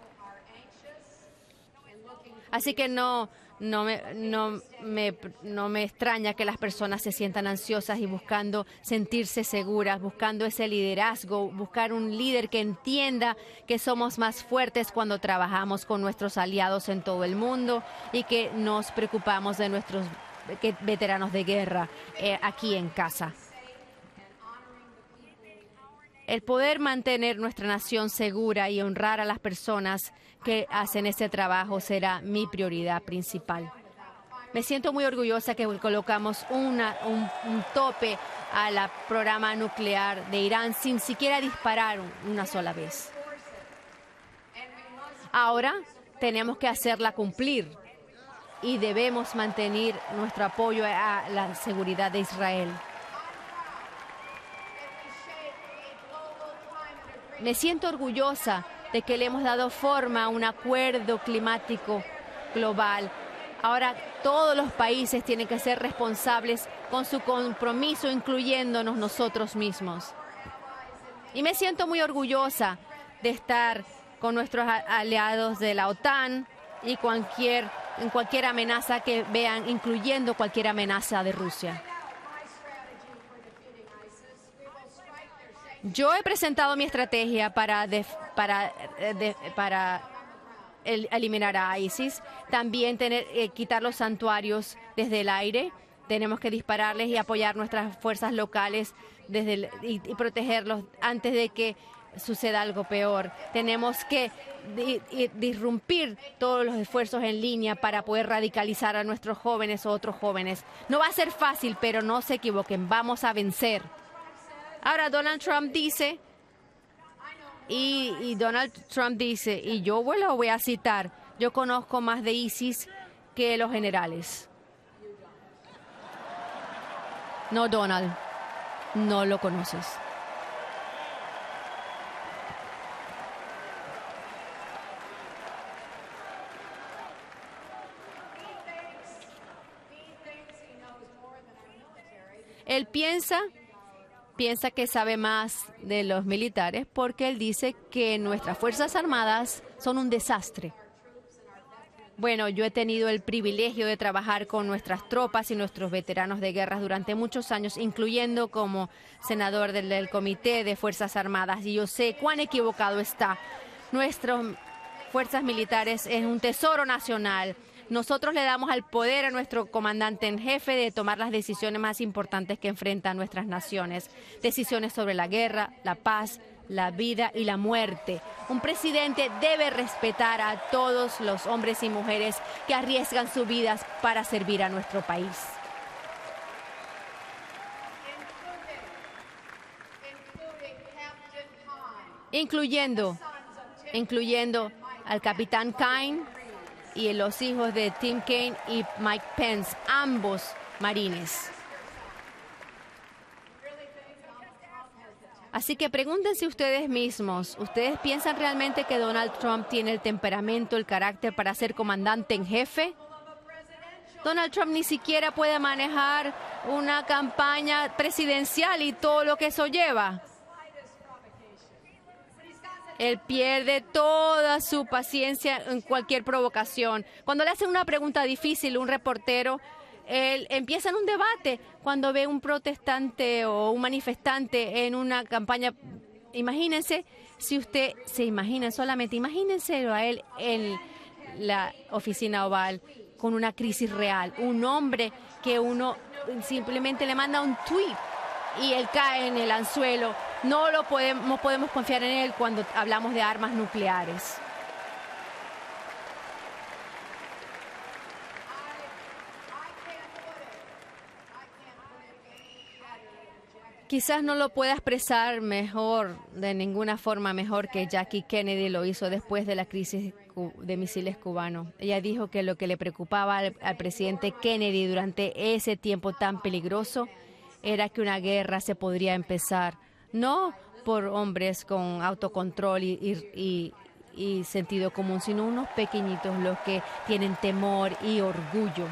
Así que no me extraña que las personas se sientan ansiosas y buscando sentirse seguras, buscando ese liderazgo, buscar un líder que entienda que somos más fuertes cuando trabajamos con nuestros aliados en todo el mundo y que nos preocupamos de nuestros veteranos de guerra aquí en casa. El poder mantener nuestra nación segura y honrar a las personas que hacen este trabajo será mi prioridad principal. Me siento muy orgullosa que colocamos un tope al programa nuclear de Irán sin siquiera disparar una sola vez. Ahora tenemos que hacerla cumplir y debemos mantener nuestro apoyo a la seguridad de Israel. Me siento orgullosa de que le hemos dado forma a un acuerdo climático global. Ahora todos los países tienen que ser responsables con su compromiso, incluyéndonos nosotros mismos. Y me siento muy orgullosa de estar con nuestros aliados de la OTAN y en cualquier amenaza que vean, incluyendo cualquier amenaza de Rusia. Yo he presentado mi estrategia para eliminar a ISIS. También quitar los santuarios desde el aire. Tenemos que dispararles y apoyar nuestras fuerzas locales y protegerlos antes de que suceda algo peor. Tenemos que disrumpir todos los esfuerzos en línea para poder radicalizar a nuestros jóvenes o otros jóvenes. No va a ser fácil, pero no se equivoquen, vamos a vencer. Ahora Donald Trump dice, y yo lo voy a citar, yo conozco más de ISIS que los generales. No, Donald, no lo conoces. Él piensa que sabe más de los militares porque él dice que nuestras Fuerzas Armadas son un desastre. Bueno, yo he tenido el privilegio de trabajar con nuestras tropas y nuestros veteranos de guerra durante muchos años, incluyendo como senador del Comité de Fuerzas Armadas, y yo sé cuán equivocado está. Nuestras fuerzas militares es un tesoro nacional. Nosotros le damos el poder a nuestro comandante en jefe de tomar las decisiones más importantes que enfrentan nuestras naciones. Decisiones sobre la guerra, la paz, la vida y la muerte. Un presidente debe respetar a todos los hombres y mujeres que arriesgan sus vidas para servir a nuestro país. Incluyendo al capitán Kine y los hijos de Tim Kaine y Mike Pence, ambos marines. Así que pregúntense ustedes mismos, ¿ustedes piensan realmente que Donald Trump tiene el temperamento, el carácter para ser comandante en jefe? Donald Trump ni siquiera puede manejar una campaña presidencial y todo lo que eso lleva. Él pierde toda su paciencia en cualquier provocación. Cuando le hacen una pregunta difícil, un reportero él empieza en un debate cuando ve un protestante o un manifestante en una campaña. Imagínense, si usted se imagina, solamente imagínense a él en la oficina oval con una crisis real, un hombre que uno simplemente le manda un tweet y él cae en el anzuelo. No podemos confiar en él cuando hablamos de armas nucleares. Quizás no lo pueda expresar mejor, de ninguna forma mejor que Jackie Kennedy lo hizo después de la crisis de misiles cubanos. Ella dijo que lo que le preocupaba al presidente Kennedy durante ese tiempo tan peligroso era que una guerra se podría empezar, no por hombres con autocontrol y sentido común, sino unos pequeñitos, los que tienen temor y orgullo.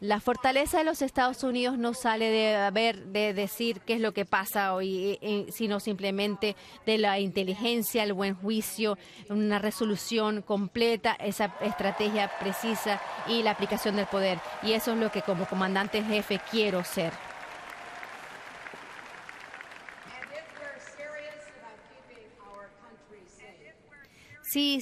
La fortaleza de los Estados Unidos no sale de decir qué es lo que pasa hoy, sino simplemente de la inteligencia, el buen juicio, una resolución completa, esa estrategia precisa y la aplicación del poder. Y eso es lo que como comandante en jefe quiero ser. Sí,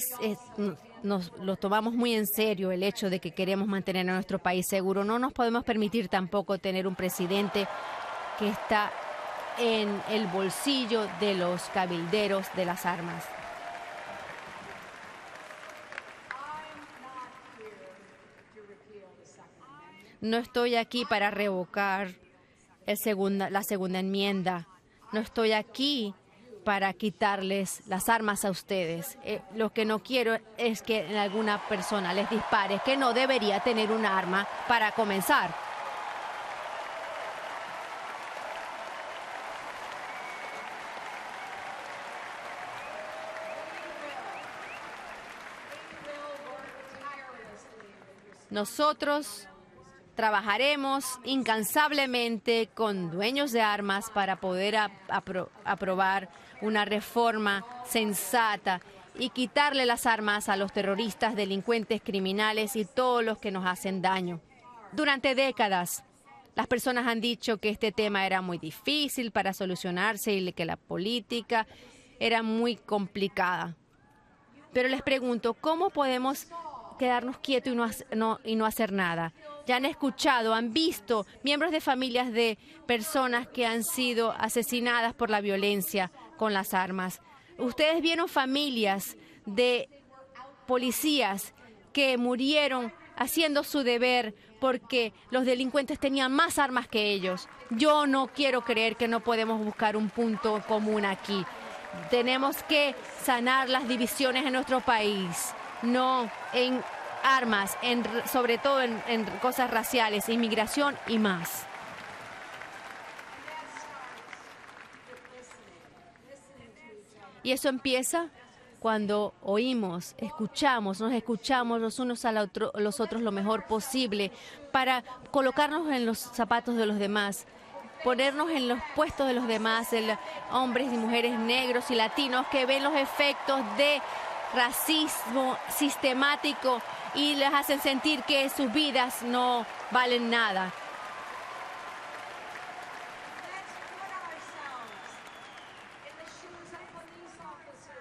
nos lo tomamos muy en serio el hecho de que queremos mantener a nuestro país seguro. No nos podemos permitir tampoco tener un presidente que está en el bolsillo de los cabilderos de las armas. No estoy aquí para revocar la segunda enmienda. No estoy aquí para quitarles las armas a ustedes. Lo que no quiero es que alguna persona les dispare, que no debería tener un arma para comenzar. Nosotros trabajaremos incansablemente con dueños de armas para poder aprobar una reforma sensata y quitarle las armas a los terroristas, delincuentes, criminales y todos los que nos hacen daño. Durante décadas, las personas han dicho que este tema era muy difícil para solucionarse y que la política era muy complicada. Pero les pregunto, ¿cómo podemos quedarnos quietos y no hacer nada? Ya han escuchado, han visto miembros de familias de personas que han sido asesinadas por la violencia con las armas. Ustedes vieron familias de policías que murieron haciendo su deber porque los delincuentes tenían más armas que ellos. Yo no quiero creer que no podemos buscar un punto común aquí. Tenemos que sanar las divisiones en nuestro país, no en armas, sobre todo en cosas raciales, inmigración y más. Y eso empieza cuando oímos, nos escuchamos los unos a los otros lo mejor posible para colocarnos en los zapatos de los demás, ponernos en los puestos de los demás, hombres y mujeres negros y latinos que ven los efectos de racismo sistemático y les hacen sentir que sus vidas no valen nada.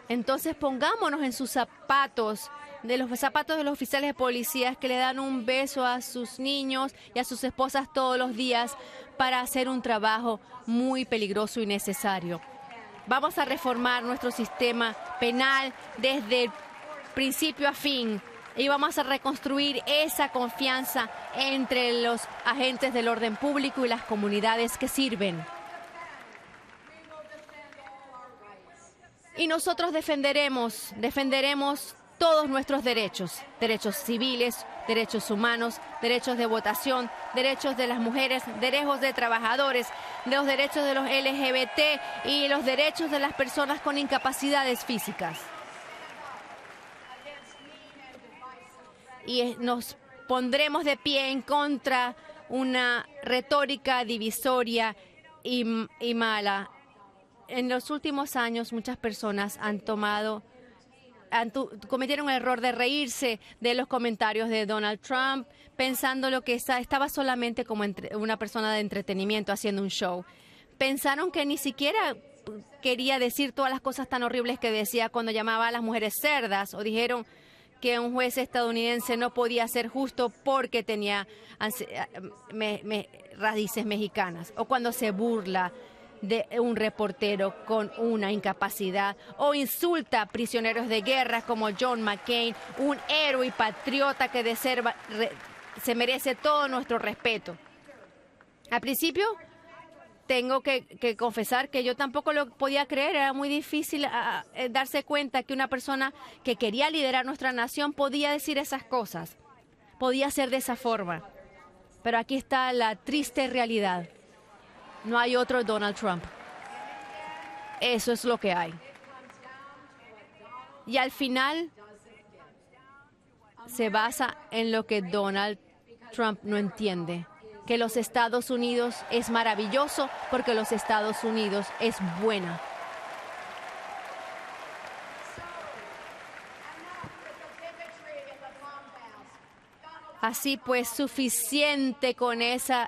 Entonces pongámonos en sus zapatos, de los zapatos de los oficiales de policías que le dan un beso a sus niños y a sus esposas todos los días para hacer un trabajo muy peligroso y necesario. Vamos a reformar nuestro sistema penal desde principio a fin y vamos a reconstruir esa confianza entre los agentes del orden público y las comunidades que sirven. Y nosotros defenderemos todos nuestros derechos civiles, derechos humanos, derechos de votación, derechos de las mujeres, derechos de trabajadores, los derechos de los LGBT y los derechos de las personas con incapacidades físicas. Y nos pondremos de pie en contra una retórica divisoria y mala. En los últimos años muchas personas han tomado cometieron el error de reírse de los comentarios de Donald Trump, pensando lo que estaba solamente como una persona de entretenimiento haciendo un show. Pensaron que ni siquiera quería decir todas las cosas tan horribles que decía cuando llamaba a las mujeres cerdas, o dijeron que un juez estadounidense no podía ser justo porque tenía raíces mexicanas, o cuando se burla de un reportero con una incapacidad, o insulta a prisioneros de guerra como John McCain, un héroe y patriota que se merece todo nuestro respeto. Al principio tengo que confesar que yo tampoco lo podía creer. Era muy difícil darse cuenta que una persona que quería liderar nuestra nación podía decir esas cosas, podía ser de esa forma. Pero aquí está la triste realidad. No hay otro Donald Trump. Eso es lo que hay. Y al final se basa en lo que Donald Trump no entiende, que los Estados Unidos es maravilloso porque los Estados Unidos es buena. Así pues, suficiente con ese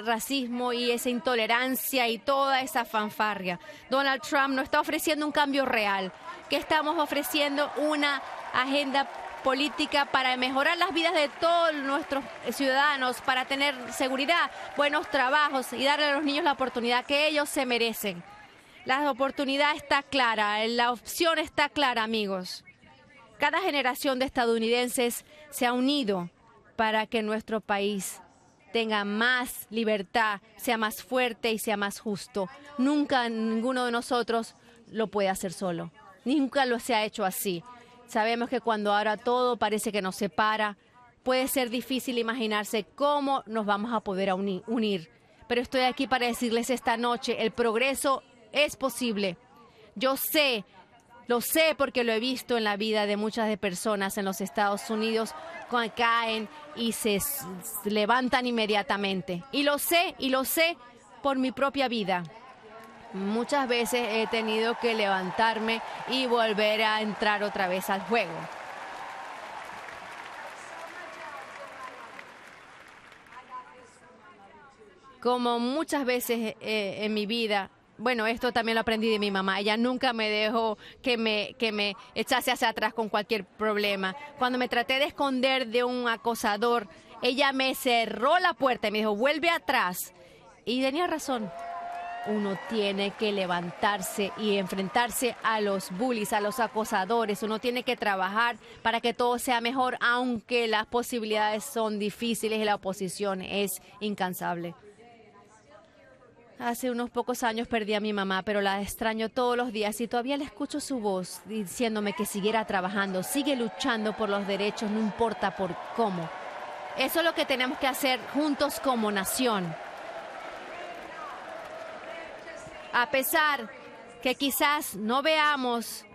racismo y esa intolerancia y toda esa fanfarria. Donald Trump no está ofreciendo un cambio real, que estamos ofreciendo una agenda política para mejorar las vidas de todos nuestros ciudadanos, para tener seguridad, buenos trabajos y darle a los niños la oportunidad que ellos se merecen. La oportunidad está clara, la opción está clara, amigos. Cada generación de estadounidenses se ha unido para que nuestro país tenga más libertad, sea más fuerte y sea más justo. Nunca ninguno de nosotros lo puede hacer solo. Nunca lo se ha hecho así. Sabemos que cuando ahora todo parece que nos separa, puede ser difícil imaginarse cómo nos vamos a poder unir. Pero estoy aquí para decirles esta noche, el progreso es posible. Yo sé. Lo sé porque lo he visto en la vida de muchas de personas en los Estados Unidos, cuando caen y se levantan inmediatamente. Y lo sé por mi propia vida. Muchas veces he tenido que levantarme y volver a entrar otra vez al juego. Como muchas veces en mi vida. Bueno, esto también lo aprendí de mi mamá. Ella nunca me dejó que me echase hacia atrás con cualquier problema. Cuando me traté de esconder de un acosador, ella me cerró la puerta y me dijo, vuelve atrás. Y tenía razón. Uno tiene que levantarse y enfrentarse a los bullies, a los acosadores. Uno tiene que trabajar para que todo sea mejor, aunque las posibilidades son difíciles y la oposición es incansable. Hace unos pocos años perdí a mi mamá, pero la extraño todos los días y todavía le escucho su voz diciéndome que siguiera trabajando, sigue luchando por los derechos, no importa por cómo. Eso es lo que tenemos que hacer juntos como nación. A pesar que quizás no veamos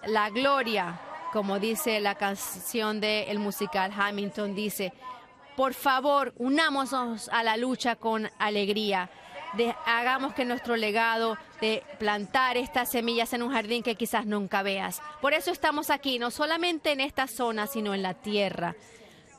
la gloria, como dice la canción del musical Hamilton, dice, por favor, unámonos a la lucha con alegría. Hagamos que nuestro legado de plantar estas semillas en un jardín que quizás nunca veas. Por eso estamos aquí, no solamente en esta zona, sino en la tierra.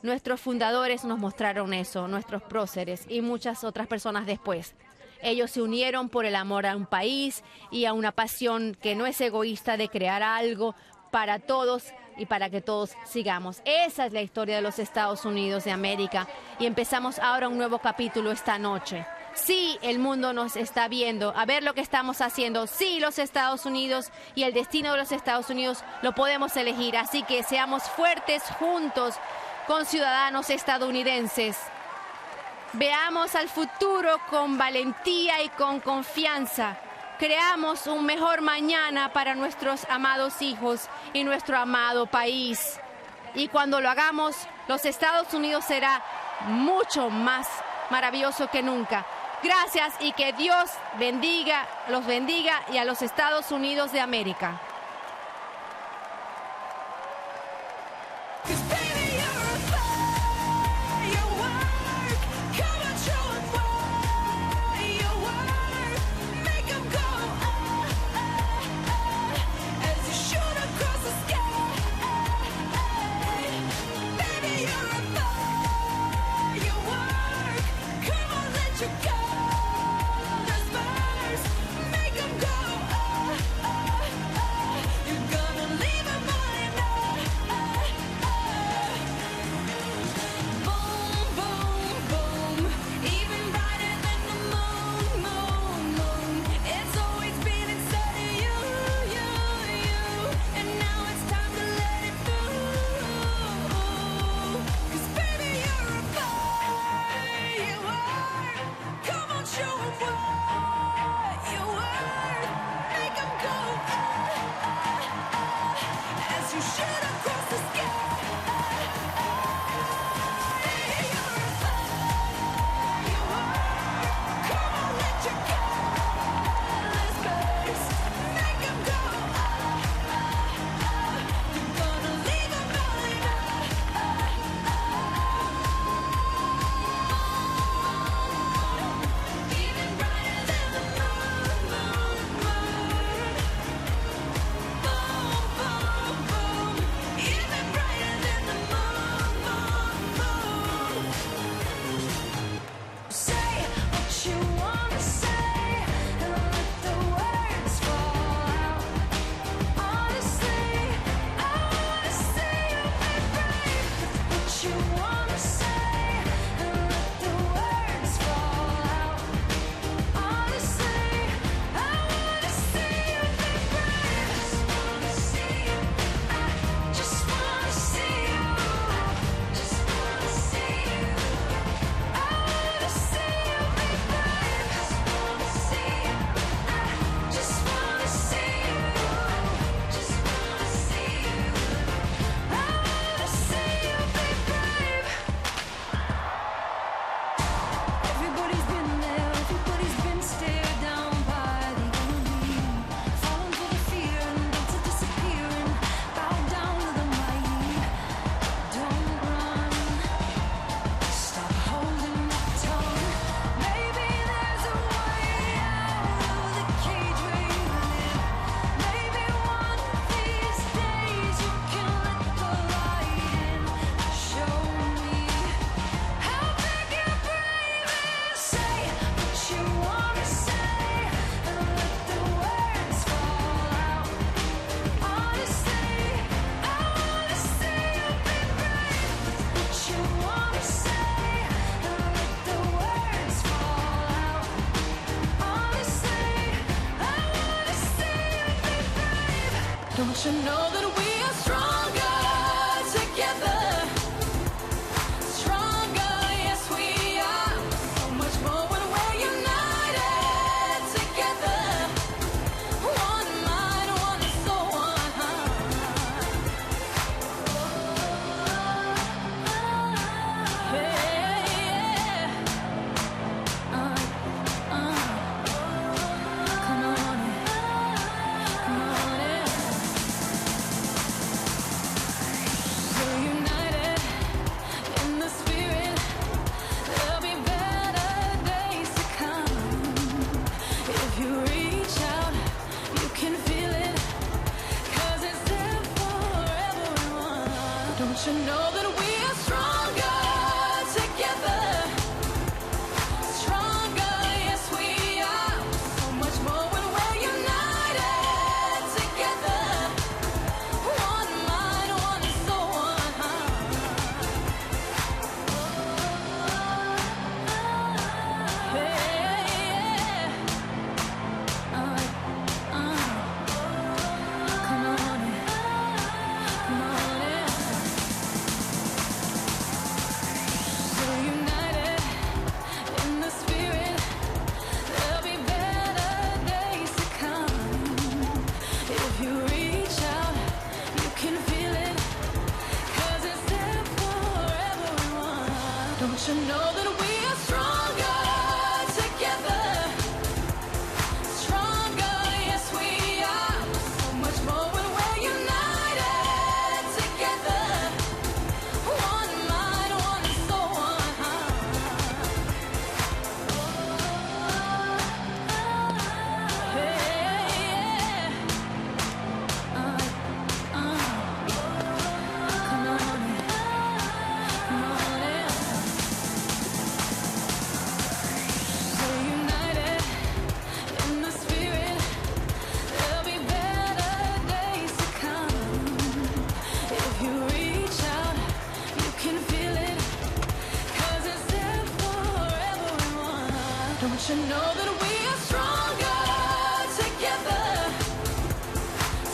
Nuestros fundadores nos mostraron eso, nuestros próceres y muchas otras personas después. Ellos se unieron por el amor a un país y a una pasión que no es egoísta de crear algo para todos y para que todos sigamos. Esa es la historia de los Estados Unidos de América y empezamos ahora un nuevo capítulo esta noche. Sí, el mundo nos está viendo, a ver lo que estamos haciendo. Sí, los Estados Unidos y el destino de los Estados Unidos lo podemos elegir. Así que seamos fuertes juntos con ciudadanos estadounidenses. Veamos al futuro con valentía y con confianza. Creamos un mejor mañana para nuestros amados hijos y nuestro amado país. Y cuando lo hagamos, los Estados Unidos será mucho más maravilloso que nunca. Gracias y que Dios los bendiga y a los Estados Unidos de América. Across you know that we are stronger together? Stronger, yes we are. So much more when we're united together. One mind, one soul, one heart. Hey, come on in. Come on in. We're united in the spirit. There'll be better days to come. If you reach out, you can feel it. 'Cause it's there for everyone. Don't you know that we are stronger together? Stronger, yes we are. So much more when we're united together. One mind, one soul, one heart. Hey, come on in. Come on in. We're united in the spirit. There'll be better days to come. If you reach out, you can feel it. 'Cause it's there for everyone. Don't you know that we are stronger together? Stronger, yes we are. So much more when we're united together. One mind, one soul, one heart. Hey, come on in. Come on in. We're united in the spirit. There'll be better days to come. If you reach out, you can feel it. 'Cause it's there for everyone. Don't you know that we are stronger together?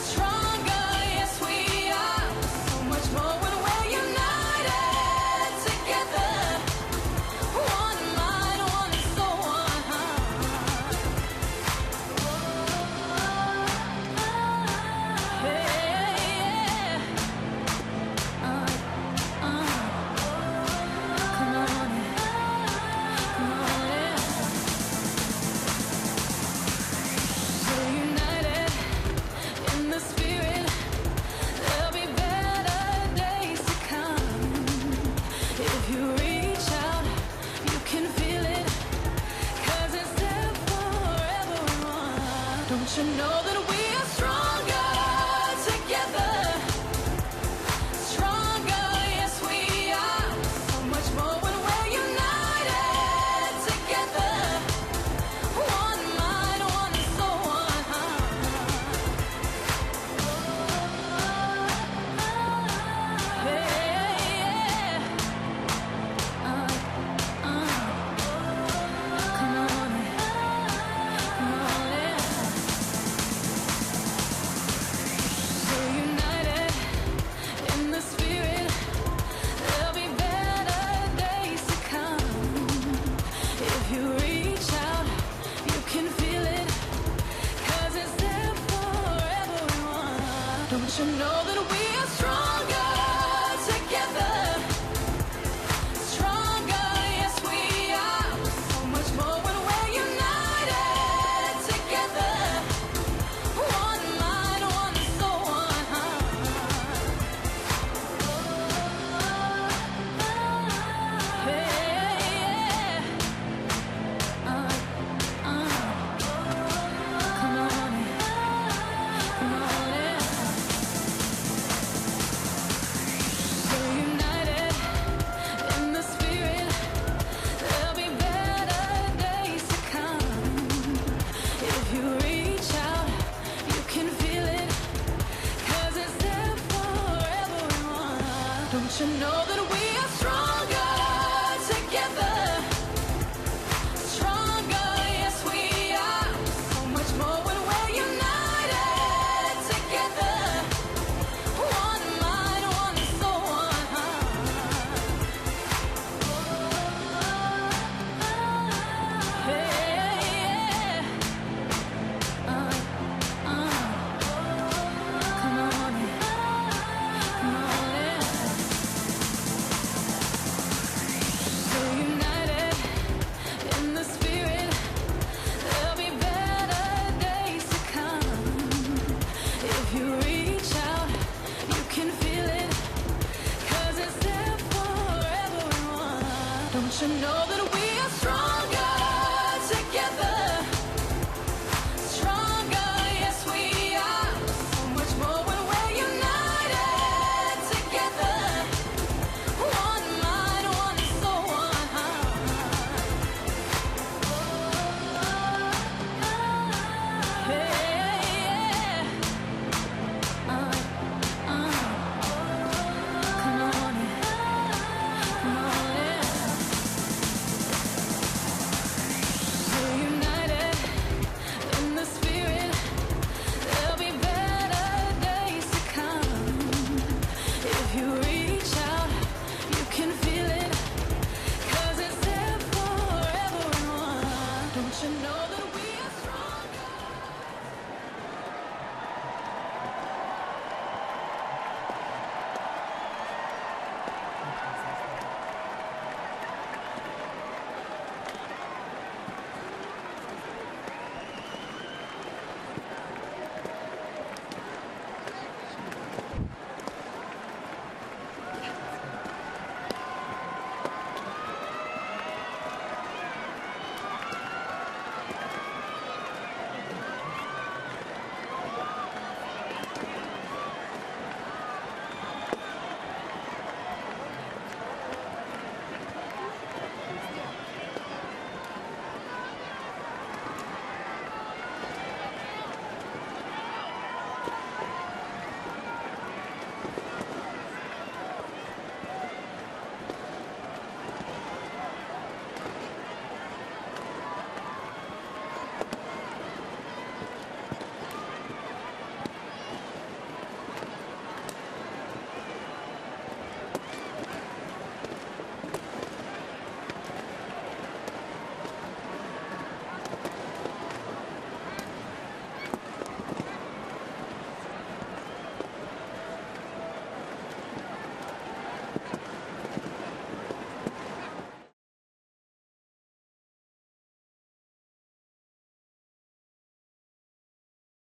Stronger, yes we are. So much more when we're united together. One mind, one soul, one heart. Hey, come on in. Come on in. We're united in the spirit. There'll be better days to come. If you reach out, you can feel it. 'Cause it's there for everyone. Don't you know that we are stronger together? Stronger, yes we are. So much more when we're united together. One mind, one soul, one heart. Hey, come on in. Come on in. We're united in the spirit. There'll be better days to come. If you reach out, you can feel it. 'Cause it's there for everyone. Don't you know that we are stronger together? Stronger, yes we are. So much more when we're united together. One mind, one soul, one heart. Hey, come on in. Come on in. We're united in the spirit. There'll be better days to come. If you reach out, you can feel it. 'Cause it's there for everyone. Don't you know that we are stronger together? Stronger, yes we are. So much more when we're united together. Don't you know that we are stronger together? Stronger, yes we are. So much more when we're united together. One mind, one soul, one heart. Hey, come on, come on, We're united in the spirit. There'll be better days to come. If you reach out, you can feel it. 'Cause it's there for everyone. Don't you know that we are stronger?